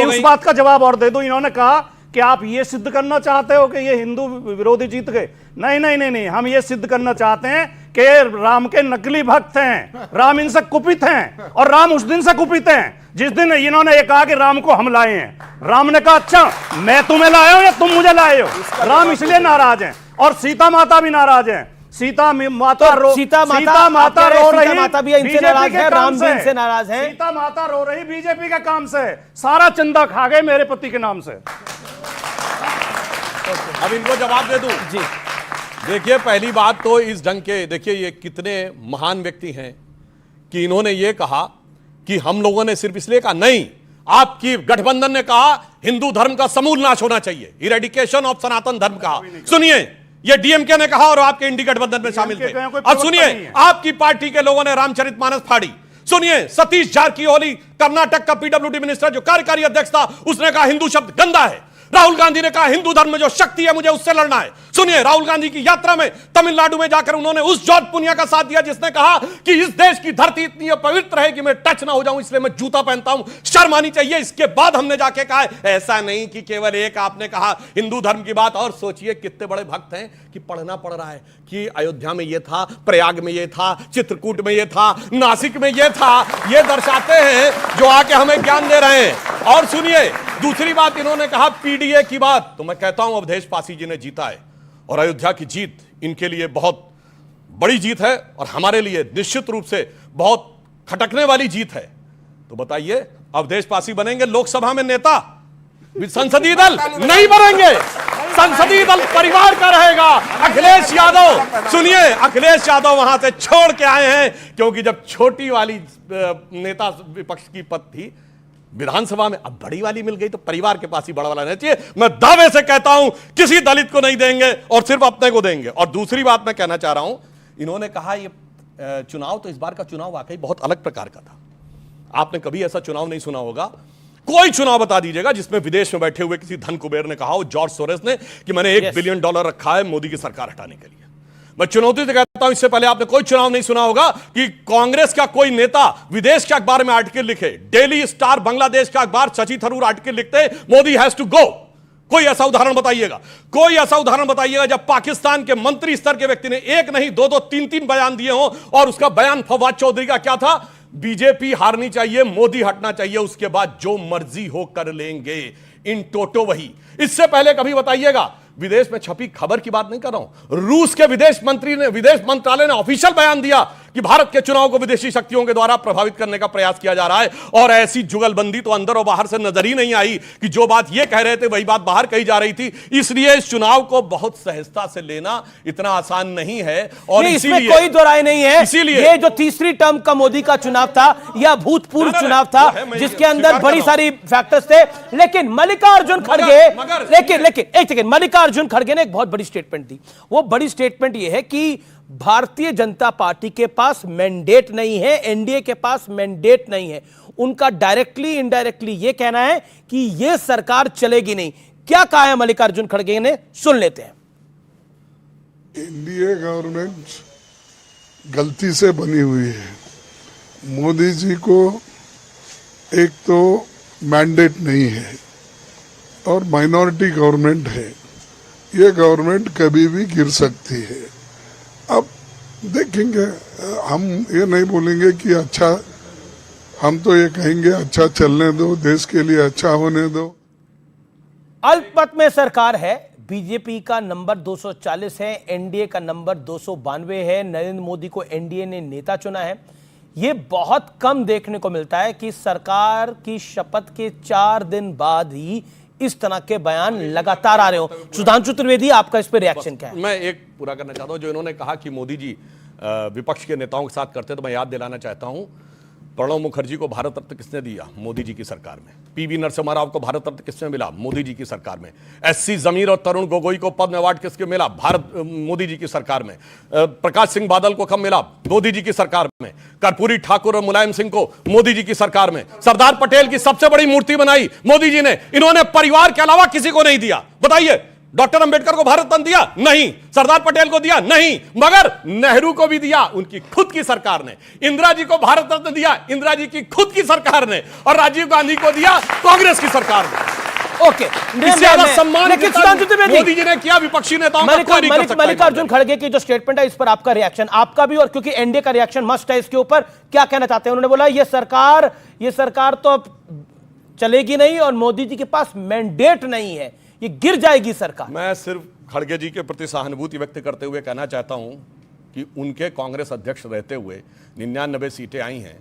उस बात का जवाब और दे दूं। इन्होंने कहा कि आप ये सिद्ध करना चाहते हो कि ये हिंदू विरोधी जीत गए। नहीं, हम ये सिद्ध करना चाहते हैं कि राम के नकली भक्त हैं, राम इनसे कुपित हैं। और राम उस दिन से कुपित हैं जिस दिन इन्होंने ये कहा कि राम को हम लाए हैं। राम ने कहा अच्छा मैं तुम्हें लाया हूं या तुम मुझे लाए हो। राम इसलिए नाराज हैं और सीता माता भी नाराज हैं। सीता माता रो रही, सीता माता भी इनसे नाराज है, राम भी इनसे नाराज है। सीता माता रो रही बीजेपी के काम से, सारा चंदा खा गए मेरे पति के नाम से। अब इनको जवाब दे दूं जी। देखिए पहली बात तो इस ढंग के, देखिए ये कितने महान व्यक्ति हैं कि इन्होंने ये कहा कि हम लोगों ने सिर्फ इसलिए कहा, नहीं, आपकी गठबंधन ने कहा हिंदू धर्म का समूल नाश होना चाहिए, इरेडिकेशन ऑफ सनातन धर्म कहा। सुनिए, ये डीएमके ने कहा और आपके इंडी गठबंधन में शामिल थे। अब सुनिए, आपकी पार्टी के लोगों ने रामचरितमानस फाड़ी। सुनिए, सतीश जारकिहोली कर्नाटक का पीडब्ल्यूडी मिनिस्टर जो कार्यकारी अध्यक्ष था, उसने कहा हिंदू शब्द गंदा है। राहुल गांधी ने कहा हिंदू धर्म में जो शक्ति है मुझे उससे लड़ना है। सुनिए, राहुल गांधी की यात्रा में तमिलनाडु में जाकर उन्होंने उस जॉर्ज पुनिया का साथ दिया जिसने कहा कि इस देश की धरती इतनी पवित्र है कि मैं टच ना हो जाऊं, इसलिए मैं जूता पहनता हूं, शर्म आनी चाहिए। इसके बाद हमने जाके कहा ऐसा नहीं कि केवल एक आपने कहा हिंदू धर्म की बात। और सोचिए कितने बड़े भक्त हैं कि पढ़ना पड़ रहा है कि अयोध्या में यह था, प्रयाग में यह था, चित्रकूट में यह था, नासिक में यह था। यह दर्शाते हैं जो आके हमें ज्ञान दे रहे हैं। और सुनिए, दूसरी बात इन्होंने कहा पीडीए की बात, तो मैं कहता हूं अवधेश पासी जी ने जीता है और अयोध्या की जीत इनके लिए बहुत बड़ी जीत है और हमारे लिए निश्चित रूप से बहुत खटकने वाली जीत है। तो बताइए, अवधेश पासी बनेंगे लोकसभा में नेता? संसदीय दल नहीं बनेंगे, संसदीय दल परिवार का रहेगा। अखिलेश यादव, सुनिए, अखिलेश यादव वहां से छोड़ के आए हैं क्योंकि जब छोटी वाली नेता विपक्ष की पद थी विधानसभा में, अब बड़ी वाली मिल गई तो परिवार के पास ही बड़ा वाला रहना चाहिए। मैं दावे से कहता हूं किसी दलित को नहीं देंगे और सिर्फ अपने को देंगे। और दूसरी बात मैं कहना चाह रहा हूं, इन्होंने कहा ये चुनाव, तो इस बार का चुनाव वाकई बहुत अलग प्रकार का था। आपने कभी ऐसा चुनाव नहीं सुना होगा। कोई चुनाव बता दीजिएगा जिसमें विदेश में बैठे हुए किसी धन कुबेर ने कहा हो, जॉर्ज सोरेस ने, कि मैंने $1 बिलियन रखा है मोदी की सरकार हटाने के लिए। मैं चुनौती से कहता हूं, इससे पहले आपने कोई चुनाव नहीं सुना होगा कि कांग्रेस का कोई नेता विदेश के अखबार में आर्टिकल लिखे। डेली स्टार बांग्लादेश का अखबार शशि थरूर आर्टिकल लिखते, मोदी हैज टू गो। कोई ऐसा उदाहरण बताइएगा, कोई ऐसा उदाहरण बताइएगा जब पाकिस्तान के मंत्री स्तर के व्यक्ति ने एक नहीं, 2-2, 3-3 बयान दिए हों। और उसका बयान फवाद चौधरी का क्या था? बीजेपी हारनी चाहिए, मोदी हटना चाहिए, उसके बाद जो मर्जी हो कर लेंगे। इन टोटो वही। इससे पहले कभी बताइएगा विदेश में छपी खबर की बात नहीं कर रहा हूं। रूस के विदेश मंत्रालय ने ऑफिशियल बयान दिया कि भारत के चुनाव को विदेशी शक्तियों के द्वारा प्रभावित करने का प्रयास किया जा रहा है। और ऐसी जुगलबंदी तो अंदर और बाहर से नजर ही नहीं आई कि जो बात ये कह रहे थे वही बात बाहर कही जा रही थी। इसलिए इस चुनाव को बहुत सहजता से लेना इतना आसान नहीं है। और इसमें कोई दो राय नहीं है। इसीलिए ये जो तीसरी टर्म का मोदी का चुनाव था यह भूतपूर्व चुनाव था जिसके अंदर बड़ी सारी फैक्टर्स थे। लेकिन मल्लिकार्जुन खड़गे लेकिन एक सेकंड, मल्लिकार्जुन खड़गे ने एक बहुत बड़ी स्टेटमेंट दी। वो बड़ी स्टेटमेंट यह है कि भारतीय जनता पार्टी के पास मैंडेट नहीं है, एनडीए के पास मैंडेट नहीं है। उनका डायरेक्टली इनडायरेक्टली यह कहना है कि यह सरकार चलेगी नहीं। क्या कहा है मल्लिकार्जुन खड़गे ने, सुन लेते हैं। एनडीए गवर्नमेंट गलती से बनी हुई है। मोदी जी को एक तो मैंडेट नहीं है और माइनॉरिटी गवर्नमेंट है। ये गवर्नमेंट कभी भी गिर सकती है। अब देखेंगे, हम ये नहीं बोलेंगे कि अच्छा, हम तो ये कहेंगे अच्छा चलने दो, देश के लिए अच्छा होने दो। अल्पमत में सरकार है। बीजेपी का नंबर 240 है, एनडीए का नंबर 292 है। नरेंद्र मोदी को एनडीए ने नेता चुना है। यह बहुत कम देखने को मिलता है कि सरकार की शपथ के 4 दिन बाद ही इस तरह के बयान लगातार आ रहे हो। सुधांशु त्रिवेदी, आपका इस पर रिएक्शन क्या है? मैं एक पूरा करना चाहता हूं। जो इन्होंने कहा कि मोदी जी विपक्ष के नेताओं के साथ करते, तो मैं याद दिलाना चाहता हूं, प्रणब मुखर्जी को भारत रत्न किसने दिया? मोदी जी की सरकार में। पीवी नरसिम्हा राव को भारत रत्न किसने मिला? मोदी जी की सरकार में। एससी जमीर और तरुण गोगोई को पद्म अवार्ड किसके मिला? मोदी जी की सरकार में। प्रकाश सिंह बादल को कब मिला? मोदी जी की सरकार में। कर्पूरी ठाकुर और मुलायम सिंह को मोदी जी की सरकार में। सरदार पटेल की सबसे बड़ी मूर्ति बनाई मोदी जी ने। इन्होंने परिवार के अलावा किसी को नहीं दिया। बताइए, डॉक्टर अंबेडकर को भारत रत्न दिया? नहीं। सरदार पटेल को दिया? नहीं। मगर नेहरू को भी दिया उनकी खुद की सरकार ने। इंदिरा जी को भारत रत्न दिया इंदिरा जी की खुद की सरकार ने। और राजीव गांधी को दिया कांग्रेस की सरकार ने। ओके, सम्मान मोदी जी ने किया विपक्षी नेताओं का कोई नहीं कर सकता। मल्लिकार्जुन खड़गे की जो स्टेटमेंट है, इस पर आपका रिएक्शन, आपका भी, और क्योंकि एनडीए का रिएक्शन मस्ट है इसके ऊपर, क्या कहना चाहते हैं? उन्होंने बोला ये सरकार तो चलेगी नहीं और मोदी जी के पास मैंडेट नहीं है, ये गिर जाएगी सरकार। मैं सिर्फ खड़गे जी के प्रति सहानुभूति व्यक्त करते हुए कहना चाहता हूं कि उनके कांग्रेस अध्यक्ष रहते हुए 99 सीटें आई हैं,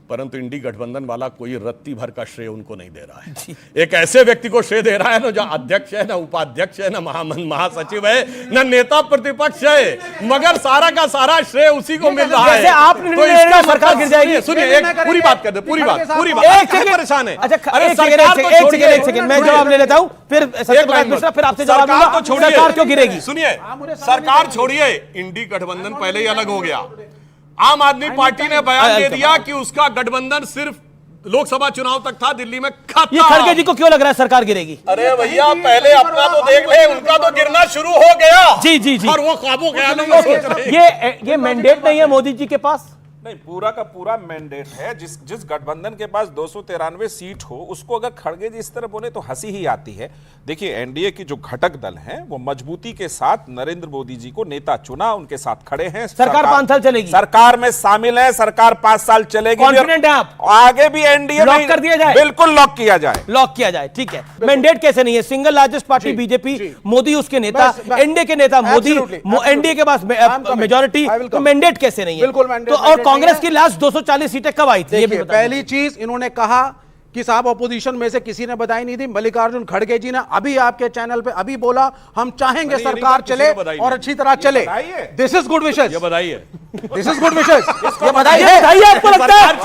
परंतु इंडी गठबंधन वाला कोई रत्ती भर का श्रेय उनको नहीं दे रहा है। एक ऐसे व्यक्ति को श्रेय दे रहा है ना जो अध्यक्ष है, ना उपाध्यक्ष है, ना महासचिव है, ना नेता प्रतिपक्ष है, मगर सारा का सारा श्रेय उसी को मिल रहा है। तो इसका सरकार गिर जाएगी। सुनिए, एक पूरी बात कर दे, पूरी बात परेशान है। एक सेकंड, मैं जवाब ले लेता हूं, फिर सत्यप्रकाश मिश्रा, फिर आपसे जवाब लूंगा। सरकार क्यों गिरेगी? सुनिए, सरकार छोड़िए, इंडी गठबंधन पहले ही अलग हो गया। आम आदमी पार्टी ने बयान दे दिया कि उसका गठबंधन सिर्फ लोकसभा चुनाव तक था, दिल्ली में खत्म। ये खड़गे जी को क्यों लग रहा है सरकार गिरेगी? अरे भैया, पहले अपना तो देख ले, उनका तो गिरना शुरू हो गया। जी, और वो ख्वाबों ख्यालों में सोच रहे। ये मैंडेट नहीं है मोदी जी के पास? नहीं, पूरा का पूरा मैंडेट है। जिस गठबंधन के पास 293 सीट हो, उसको अगर खड़गे जी इस तरह बोले तो हंसी ही आती है। देखिए, एनडीए की जो घटक दल हैं वो मजबूती के साथ नरेंद्र मोदी जी को नेता चुना, उनके साथ खड़े हैं। सरकार 5 साल चलेगी, सरकार में शामिल है, सरकार 5 साल चलेगी। कॉन्फिडेंट है आप? आगे भी एनडीए लॉक कर दिया जाए? बिल्कुल लॉक किया जाए। ठीक है। मैंडेट कैसे नहीं है? Single largest party BJP, Modi उसके नेता, एनडीए के नेता मोदी, एनडीए के पास मेजोरिटी, तो मैंडेट कैसे नहीं है? बिल्कुल। और कांग्रेस की लास्ट 240 सीटें कब आई थी? ये भी पहली चीज इन्होंने कहा कि साहब अपोजिशन में से किसी ने बधाई नहीं दी। मल्लिकार्जुन खड़गे जी ने अभी आपके चैनल पे अभी बोला, हम चाहेंगे सरकार चले और अच्छी तरह चले। दिस इज गुड विशेष। ये बधाई है, दिस इज गुड विशेष। ये बधाई है, आपको लगता है?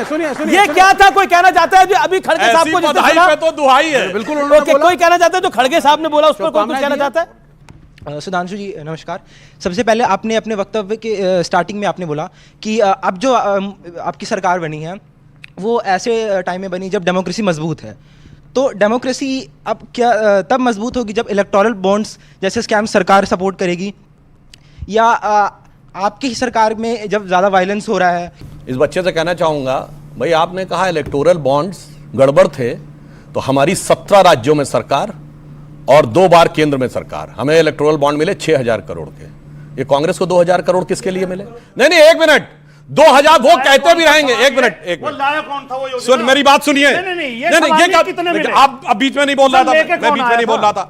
सुनिए, ये क्या था? कोई कहना चाहता है अभी खड़गे साहब को? बधाई पे तो दुहाई है। बिल्कुल। कोई कहना चाहता है जो खड़गे साहब ने बोला उस पर कोई कुछ कहना चाहता है? सुधांशु जी नमस्कार। सबसे पहले आपने अपने वक्तव्य के स्टार्टिंग में आपने बोला कि अब जो आपकी सरकार बनी है वो ऐसे टाइम में बनी जब डेमोक्रेसी मजबूत है। तो डेमोक्रेसी अब क्या तब मजबूत होगी जब इलेक्टोरल बॉन्ड्स जैसे स्कैम सरकार सपोर्ट करेगी, या आपकी ही सरकार में जब ज़्यादा वायलेंस हो रहा है? इस बच्चे से कहना चाहूँगा, भाई आपने कहा इलेक्टोरल बॉन्ड्स गड़बड़ थे, तो हमारी 17 राज्यों में सरकार और 2 बार केंद्र में सरकार, हमें इलेक्टोरल बॉन्ड मिले 6000 करोड़ के। ये कांग्रेस को 2000 करोड़ किसके लिए मिले? नहीं, 1 मिनट, 2000 वो कहते भी रहेंगे। एक मिनट वो लाया कौन था वो योजना? सुन मेरी बात सुनिए। नहीं, ये कितने मिले? आप अब बीच में नहीं बोल रहा था, मैं बीच में नहीं बोल रहा था,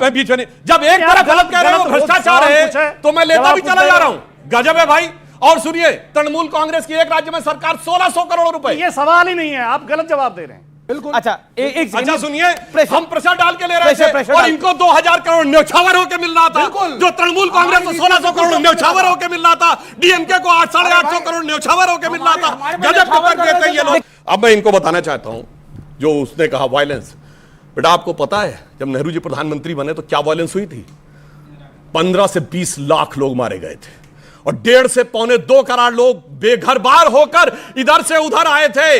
मैं बीच में नहीं। जब एक तरफ गलत कह रहे हो भ्रष्टाचार है तो मैं लेता भी चला जा रहा हूं। गजब है भाई। और सुनिए, तृणमूल कांग्रेस की एक राज्य में सरकार 1600 करोड़ रुपए। ये सवाल ही नहीं है, आप गलत जवाब दे रहे हैं। बिल्कुल। अच्छा अच्छा सुनिए, हम प्रेशर डाल के ले रहे थे और इनको 2000 करोड़ न्यौछावर होकर मिल रहा था। जो तृणमूल कांग्रेस को 1600 करोड़ न्यौछावर होकर मिल रहा था, डीएमके को 850 करोड़ न्यौछावर होकर मिल रहा था। गजब टक्कर देते हैं ये लोग। अब मैं इनको बताना चाहता हूं, जो उसने कहा वायलेंस, बेटा आपको पता है जब नेहरू जी प्रधानमंत्री बने तो क्या वायलेंस हुई थी? 15 से 20 लाख लोग मारे गए थे और 1.5 से 2.25 करोड़ लोग बेघर बार होकर इधर से उधर आए थे।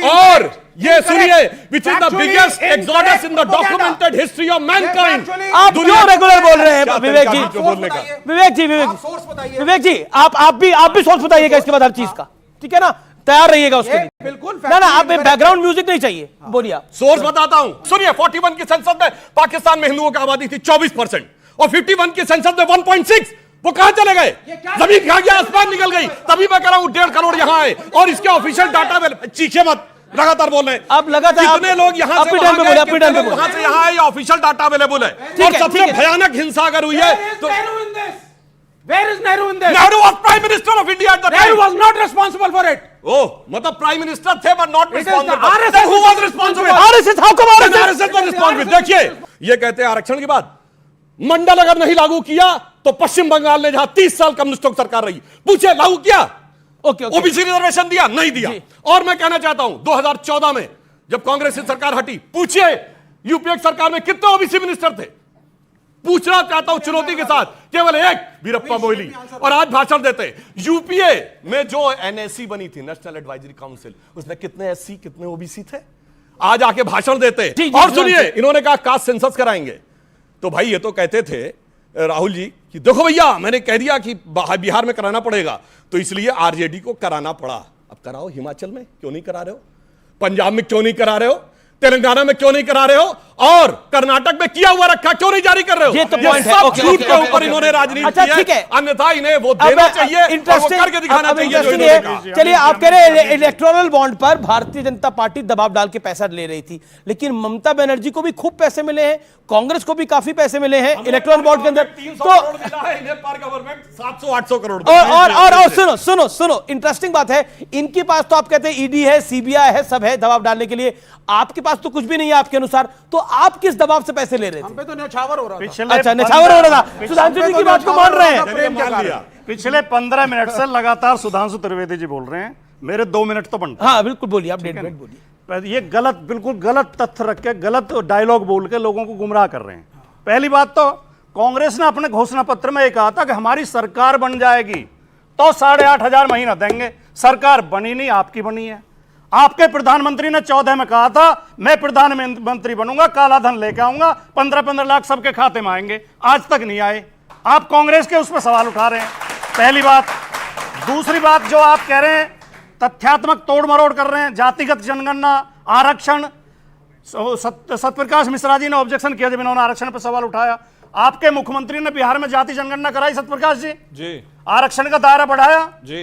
और ये सुनिए, which is the biggest exodus in the documented history of Mankind. आप क्यों रेगुलर बोल रहे हैं विवेक जी? विवेक जी आप भी सोर्स बताइएगा इसके बाद हर चीज का, ठीक है ना? तैयार रहिएगा उसके लिए। बिल्कुल ना आप बैकग्राउंड म्यूजिक नहीं चाहिए, बोलिए आप। सोर्स बताता हूं, सुनिए। 41 की संसद में पाकिस्तान में हिंदुओं की आबादी थी 24% और 51 की संसद में 1.6। वो कहां चले गए? जमीन खा गया, आसमान निकल गई। तभी मैं कह रहा हूं 1.5 करोड़ यहां आए और इसके ऑफिशियल डाटा में चीखे मत, लगातार बोल रहे हैं। अब लगातार कितने लोग यहां से वहां से यहां आए, ऑफिशियल डाटा अवेलेबल है। और सबसे भयानक हिंसा अगर हुई है तो Where is Nehru in this? Nehru was Prime Minister of India at the time. Nehru was not responsible for it. Oh, मतलब प्राइम मिनिस्टर थे but not responsible. RSS Then who was responsible? RSS, how come RSS was responsible? देखिए, ये कहते हैं आरक्षण की बात, मंडल अगर नहीं लागू किया तो पश्चिम बंगाल ने जहां 30 साल कम्युनिस्टों की सरकार रही, पूछे लागू किया? ओके, ओबीसी रिजर्वेशन दिया? नहीं दिया। और मैं कहना चाहता हूं 2014 में जब कांग्रेस की सरकार हटी, पूछिए यूपीए की सरकार में कितने ओबीसी मिनिस्टर थे? पूछना चाहता हूं चुनौती के साथ, केवल एक, वीरप्पा मोइली। और आज भाषण देते यूपीए में जो एनएससी बनी थी, नेशनल एडवाइजरी काउंसिल, उसमें कितने एससी कितने ओबीसी थे? आज आके भाषण देते। और सुनिए, इन्होंने कहा कास्ट सेंसस कराएंगे। तो भाई ये तो कहते थे राहुल जी कि देखो भैया मैंने कह दिया कि बिहार में कराना पड़ेगा तो इसलिए आरजेडी को कराना पड़ा। अब कराओ, हिमाचल में क्यों नहीं करा रहे हो? पंजाब में क्यों नहीं करा रहे हो? तेलंगाना में क्यों नहीं करा रहे हो? और कर्नाटक में किया हुआ रखा क्यों नहीं जारी कर रहे हो? ये तो पॉइंट है। सब झूठ के ऊपर इन्होंने राजनीति की है। अन्यथा इन्हें वो देना चाहिए, इंटरेस्टिंग करके दिखाना चाहिए। चलिए, आप कह रहे हैं इलेक्टोरल बॉन्ड पर भारतीय जनता पार्टी दबाव डाल के पैसा ले रही थी, लेकिन ममता बनर्जी को भी खूब पैसे मिले हैं, कांग्रेस को भी काफी पैसे मिले हैं इलेक्टोरल बॉन्ड के अंदर। तो 700-800 करोड़। और सुनो, इंटरेस्टिंग बात है, इनके पास तो आप कहते हैं ईडी है, सीबीआई है, सब है दबाव डालने के लिए, आपके पास तो कुछ भी नहीं है आपके अनुसार। तो आप किस दबाव से पैसे ले रहे थे? हम पे तो न्यौछावर हो रहा था। अच्छा, न्यौछावर हो रहा था। सुधांशु जी की बात को मान रहे हैं। पिछले 15 मिनट से लगातार सुधांशु त्रिवेदी जी बोल रहे हैं, मेरे 2 मिनट तो बनते। हाँ बिल्कुल, बोलिए आप, 1.5 मिनट बोलिए। ये गलत, बिल्कुल गलत तथ्य रख के गलत डायलॉग बोल के लोगों को गुमराह कर रहे हैं। पहली बात तो कांग्रेस ने अपने घोषणा पत्र में कहा था कि हमारी सरकार बन जाएगी तो 8,500 महीना देंगे। सरकार बनी नहीं, आपकी बनी है। आपके प्रधानमंत्री ने 14 में कहा था मैं प्रधानमंत्री बनूंगा, काला धन लेके आऊंगा, 15-15 लाख सबके खाते में आएंगे, आज तक नहीं आए। आप कांग्रेस के उस पर सवाल उठा रहे हैं, पहली बात। दूसरी बात, जो आप कह रहे हैं तथ्यात्मक तोड़ मरोड़ कर रहे हैं, जातिगत जनगणना, आरक्षण। सत्यप्रकाश मिश्रा जी ने ऑब्जेक्शन किया जब इन्होंने आरक्षण पर सवाल उठाया। आपके मुख्यमंत्री ने बिहार में जाति जनगणना कराई, सत्यप्रकाश जी, आरक्षण का दायरा बढ़ाया,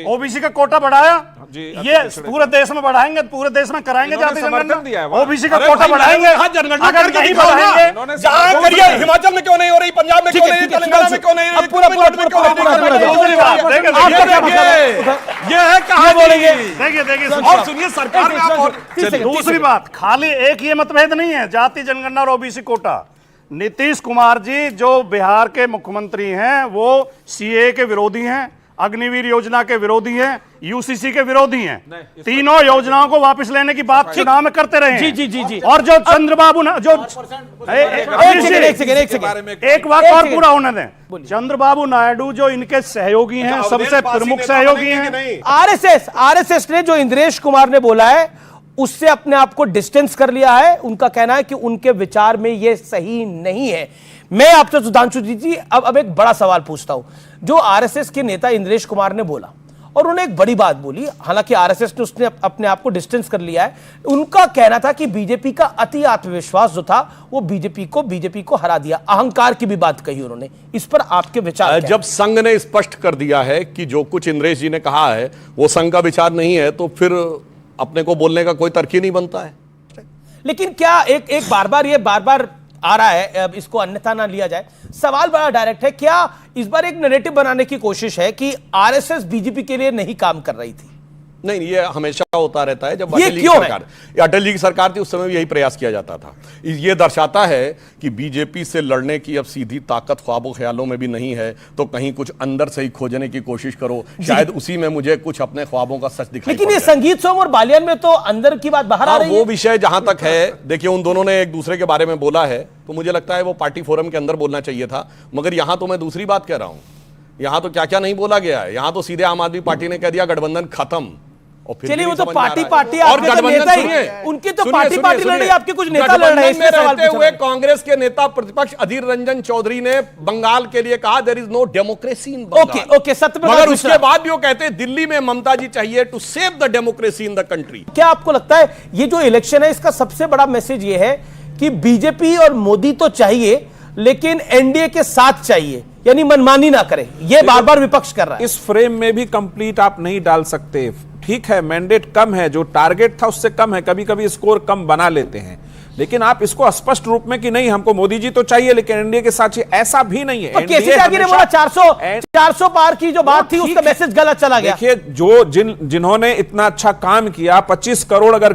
ओबीसी का कोटा बढ़ाया, ये पूरे देश में बढ़ाएंगे, पूरे देश में कराएंगे जाति जनगणना, ओबीसी का कोटा बढ़ाएंगे। अगर नहीं बढ़ाएंगे, जहां करिए, हिमाचल में क्यों नहीं हो रही, पंजाब में क्यों नहीं, तेलंगाना में क्यों नहीं, ये है कहां बोलेंगे। देखिए, और सुनिए, सरकार में दूसरी बात, खाली एक ये मतभेद नहीं है, जाति जनगणना और ओबीसी कोटा। नीतीश कुमार जी जो बिहार के मुख्यमंत्री हैं वो सीए के विरोधी हैं, अग्निवीर योजना के विरोधी हैं, यूसीसी के विरोधी हैं। तीनों योजनाओं को वापस लेने की बात चुनाव में करते रहे। जी। और जो चंद्रबाबू जो एक बात और पूरा होने दें, चंद्रबाबू नायडू जो इनके सहयोगी हैं, सबसे प्रमुख सहयोगी हैं, आरएसएस ने जो इंद्रेश कुमार ने बोला है उससे अपने आप को डिस्टेंस कर लिया है। उनका कहना है कि उनके विचार में यह सही नहीं है। मैं आपसे सुधांशु जी अब एक बड़ा सवाल पूछता हूं। जो आरएसएस के नेता इंद्रेश कुमार ने बोला और उन्होंने एक बड़ी बात बोली, हालांकि आरएसएस ने उसने अपने आप को डिस्टेंस कर लिया है। उनका कहना था कि बीजेपी का अति आत्मविश्वास जो था वो बीजेपी को हरा दिया। अहंकार की भी बात कही उन्होंने, इस पर आपके विचार क्या? जब संघ ने स्पष्ट कर दिया है कि जो कुछ इंद्रेश जी ने कहा है वो संघ का विचार नहीं है, तो फिर अपने को बोलने का कोई तर्क ही नहीं बनता है। लेकिन क्या एक बार बार आ रहा है, अब इसको अन्यथा ना लिया जाए। सवाल बड़ा डायरेक्ट है, क्या इस बार एक नैरेटिव बनाने की कोशिश है कि आरएसएस बीजेपी के लिए नहीं काम कर रही थी? नहीं, ये हमेशा होता रहता है। जब ये अटल जी की सरकार थी उस समय भी यही प्रयास किया जाता था। ये दर्शाता है कि बीजेपी से लड़ने की अब सीधी ताकत ख्वाबों ख्यालों में भी नहीं है, तो कहीं कुछ अंदर से ही खोजने की कोशिश करो, शायद उसी में मुझे कुछ अपने ख्वाबों का सच दिखाई। लेकिन ये संगीत सॉन्ग और बालियान में तो अंदर की बात बाहर आ रही है। वो विषय जहां तक है, देखिए उन दोनों ने एक दूसरे के बारे में बोला है, तो मुझे लगता है वो पार्टी फोरम के अंदर बोलना चाहिए था। मगर यहां तो मैं दूसरी बात कह रहा हूं, यहां तो क्या क्या नहीं बोला गया है। यहां तो सीधे आम आदमी पार्टी ने कह दिया गठबंधन खत्म। चलिए वो तो पार्टी और नेता ही, उनकी तो पार्टी लड़ रही है, आपके कुछ नेता लड़ रहे हैं। इसमें रहते हुए कांग्रेस के नेता प्रतिपक्ष अधीर रंजन चौधरी ने बंगाल के लिए कहा there is no democracy in Bengal. Okay मगर उसके बाद भी वो कहते हैं दिल्ली में ममता जी चाहिए to save the democracy in the country. क्या आपको लगता है ये जो इलेक्शन है इसका सबसे बड़ा मैसेज ये है कि बीजेपी और मोदी तो चाहिए लेकिन एनडीए के साथ चाहिए, यानी मनमानी ना करे, ये बार बार विपक्ष कर रहा है। इस फ्रेम में भी कंप्लीट आप नहीं डाल सकते। ठीक है, मैंडेट कम है, जो टारगेट था उससे कम है, कभी कभी स्कोर कम बना लेते हैं, लेकिन आप इसको स्पष्ट रूप में कि नहीं हमको मोदी जी तो चाहिए लेकिन एनडीए के साथ चाहिए, ऐसा भी नहीं है। केसी त्यागी ने बोला 400 पार की जो बात थी उसका मैसेज गलत चला गया। देखिए जो जिन्होंने इतना अच्छा काम किया, 25 करोड़ अगर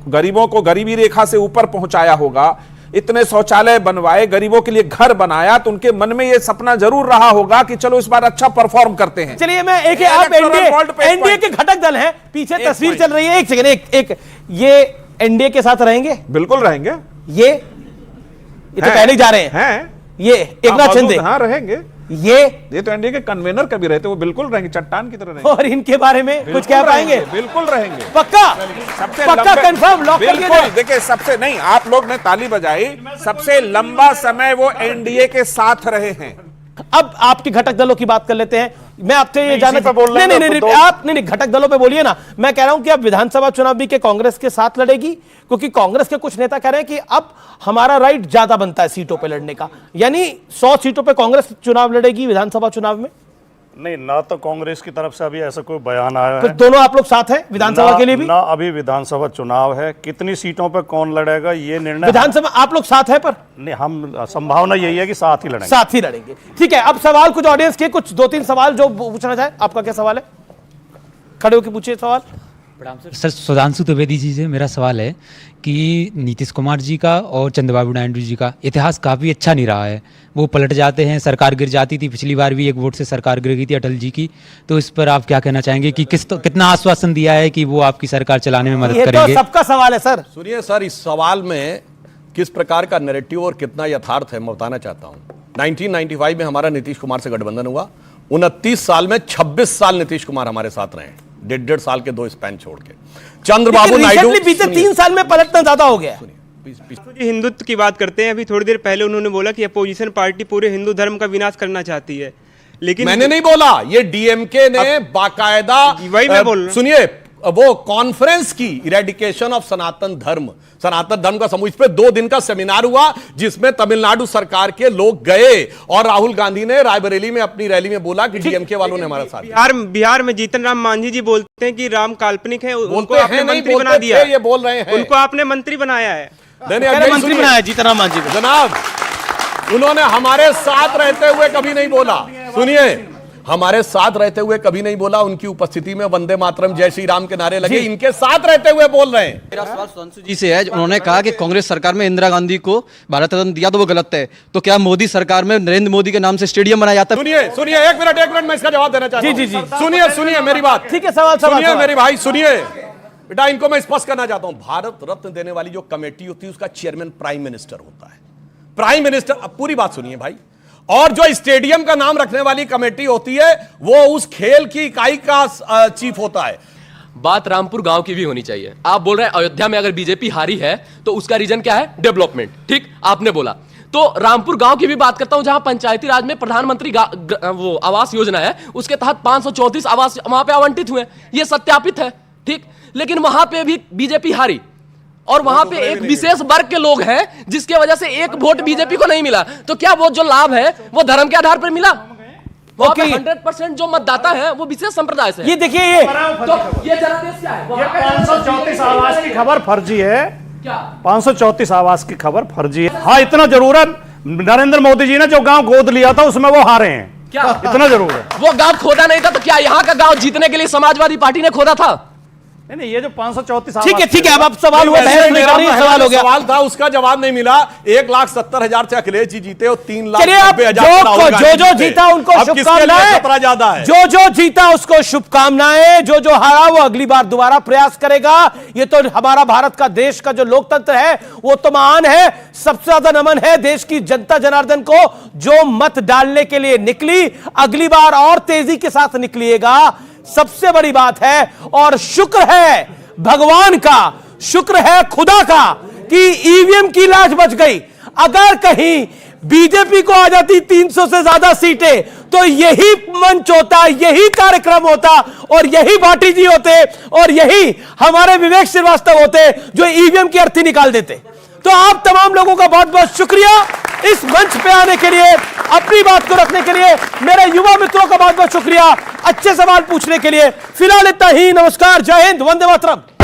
गरीबों को गरीबी रेखा से ऊपर पहुंचाया होगा, इतने शौचालय बनवाए, गरीबों के लिए घर बनाया, तो उनके मन में ये सपना जरूर रहा होगा कि चलो इस बार अच्छा परफॉर्म करते हैं। चलिए मैं आप एनडीए के घटक दल हैं, पीछे तस्वीर चल रही है, एक सेकंड, ये एनडीए के साथ रहेंगे? बिल्कुल रहेंगे। ये तो पहले जा रहे हैं, ये एकनाथ शिंदे। हाँ रहेंगे। ये तो एनडीए के कन्वेनर कभी रहते, वो बिल्कुल रहेंगे, चट्टान की तरह रहेंगे। और इनके बारे में कुछ कह पाएंगे? बिल्कुल रहेंगे, पक्का कंफर्म लॉक कर दिया जाए। देखिए सबसे नहीं, आप लोग ने ताली बजाई, सबसे लंबा समय वो एनडीए के साथ रहे हैं। अब आपकी घटक दलों की बात कर लेते हैं। मैं आपसे ये जानना नहीं, आप नहीं घटक दलों पे बोलिए ना। मैं कह रहा हूं कि अब विधानसभा चुनाव भी के कांग्रेस के साथ लड़ेगी, क्योंकि कांग्रेस के कुछ नेता कह रहे हैं कि अब हमारा राइट ज्यादा बनता है सीटों पे लड़ने का, यानी 100 सीटों पे कांग्रेस चुनाव लड़ेगी विधानसभा चुनाव में। नहीं, ना तो कांग्रेस की तरफ से अभी ऐसा कोई बयान आया है। दोनों आप लोग साथ हैं विधानसभा के लिए भी? ना अभी विधानसभा चुनाव है, कितनी सीटों पे कौन लड़ेगा ये निर्णय विधानसभा आप लोग साथ है, पर नहीं, हम संभावना यही है कि साथ ही लड़ेंगे। ठीक है, अब सवाल कुछ ऑडियंस के, कुछ 2-3 सवाल जो पूछना चाहे। आपका क्या सवाल है? खड़े होकर पूछिए सवाल। सर, सुधांशु द्विवेदी जी से मेरा सवाल है कि नीतीश कुमार जी का और चंद्रबाबू नायडू जी का इतिहास काफ़ी अच्छा नहीं रहा है। वो पलट जाते हैं, सरकार गिर जाती थी, पिछली बार भी एक वोट से सरकार गिर गई थी अटल जी की। तो इस पर आप क्या कहना चाहेंगे कि कितना आश्वासन दिया है कि वो आपकी सरकार चलाने में मदद करेंगे? तो सबका सवाल है सर। सुनिए सर, इस सवाल में किस प्रकार का नैरेटिव और कितना यथार्थ है मैं बताना चाहता हूँ। 1995 में हमारा नीतीश कुमार से गठबंधन हुआ, 29 साल में 26 साल नीतीश कुमार हमारे साथ रहे, 1.5 साल के 2 स्पैन छोड़ के। चंद्रबाबू नायडू बीते 3 साल में पलटना ज्यादा हो गया। हिंदुत्व की बात करते हैं, अभी थोड़ी देर पहले उन्होंने बोला कि अपोजिशन पार्टी पूरे हिंदू धर्म का विनाश करना चाहती है, लेकिन मैंने नहीं बोला, ये डीएमके ने बाकायदा, वही मैं बोल रहा हूं। सुनिए, वो कॉन्फ्रेंस की इरेडिकेशन ऑफ सनातन धर्म का समूह, इस पे 2 दिन का सेमिनार हुआ जिसमें तमिलनाडु सरकार के लोग गए और राहुल गांधी ने रायबरेली में अपनी रैली में बोला कि डीएमके वालों ने हमारा साथ। बिहार में जीतन राम मांझी जी बोलते हैं कि राम काल्पनिक है, उनको आपने मंत्री बना दिया, ये बोल रहे हैं, उनको आपने मंत्री बनाया है, मंत्री बनाया जीतन राम मांझी को। जनाब, उन्होंने हमारे साथ रहते हुए कभी नहीं बोला, सुनिए, हमारे साथ रहते हुए कभी नहीं बोला, उनकी उपस्थिति में वंदे मातरम जय श्री राम के नारे लगे, इनके साथ रहते हुए बोल रहे हैं। मेरा सवाल सुधांशु जी से है, उन्होंने कहा कि कांग्रेस सरकार में इंदिरा गांधी को भारत रत्न दिया तो वो गलत है, तो क्या मोदी सरकार में नरेंद्र मोदी के नाम से स्टेडियम बनाया जाता है? सुनिए, एक मिनट मैं इसका जवाब देना चाहता हूं। जी, सुनिए मेरी बात। ठीक है, सवाल सुनिए मेरे भाई, सुनिए बेटा, इनको मैं स्पष्ट करना चाहता हूं। भारत रत्न देने वाली जो कमेटी होती है उसका चेयरमैन प्राइम मिनिस्टर होता है। प्राइम मिनिस्टर, अब पूरी बात सुनिए भाई, और जो स्टेडियम का नाम रखने वाली कमेटी होती है वो उस खेल की इकाई का चीफ होता है। बात रामपुर गांव की भी होनी चाहिए। आप बोल रहे हैं अयोध्या में अगर बीजेपी हारी है तो उसका रीजन क्या है? डेवलपमेंट। ठीक, आपने बोला तो रामपुर गांव की भी बात करता हूं, जहां पंचायती राज में प्रधानमंत्री वो आवास योजना है, उसके तहत 534 आवास वहां पे आवंटित हुए, ये सत्यापित है, ठीक। लेकिन वहां पे भी बीजेपी हारी, और वहां पे एक विशेष वर्ग के लोग हैं जिसके वजह से एक वोट बीजेपी को नहीं मिला। तो क्या वो जो लाभ है वो धर्म के आधार पर मिला? 100% जो मतदाता है वो विशेष संप्रदाय से। ये देखिए, ये तो ये जनादेश क्या है? ये 534 आवास की खबर फर्जी है। क्या 534 आवास की खबर फर्जी है? हाँ, इतना जरूर है, नरेंद्र मोदी जी ने जो गांव गोद लिया था उसमें वो हारे हैं, क्या इतना जरूर है। वो गांव खोदा नहीं था तो क्या यहाँ का गांव जीतने के लिए समाजवादी पार्टी ने खोदा था? नहीं, ये जो 534 ठीक है, अब सवाल हुआ, सवाल हो गया, सवाल था, उसका जवाब नहीं मिला। 1,70,000 से अखिलेश जी जीते और 3,90,000 जो जीता उनको शुभकामनाएं, खतरा ज्यादा है। जो जीता उसको शुभकामनाएं, जो हारा वो अगली बार दोबारा प्रयास करेगा। ये तो हमारा भारत का, देश का जो लोकतंत्र है वो तो महान है। सबसे ज्यादा नमन है देश की जनता जनार्दन को, जो मत डालने के लिए निकली, अगली बार और तेजी के साथ निकलिएगा, सबसे बड़ी बात है। और शुक्र है भगवान का, शुक्र है खुदा का कि ईवीएम की लाश बच गई। अगर कहीं बीजेपी को आ जाती 300 से ज्यादा सीटें, तो यही मंच होता, यही कार्यक्रम होता, और यही भाटी जी होते, और यही हमारे विवेक श्रीवास्तव होते जो ईवीएम की अर्थी निकाल देते। तो आप तमाम लोगों का बहुत बहुत शुक्रिया इस मंच पे आने के लिए, अपनी बात को रखने के लिए। मेरे युवा मित्रों का बहुत बहुत शुक्रिया अच्छे सवाल पूछने के लिए। फिलहाल इतना ही, नमस्कार, जय हिंद, वंदे मातरम।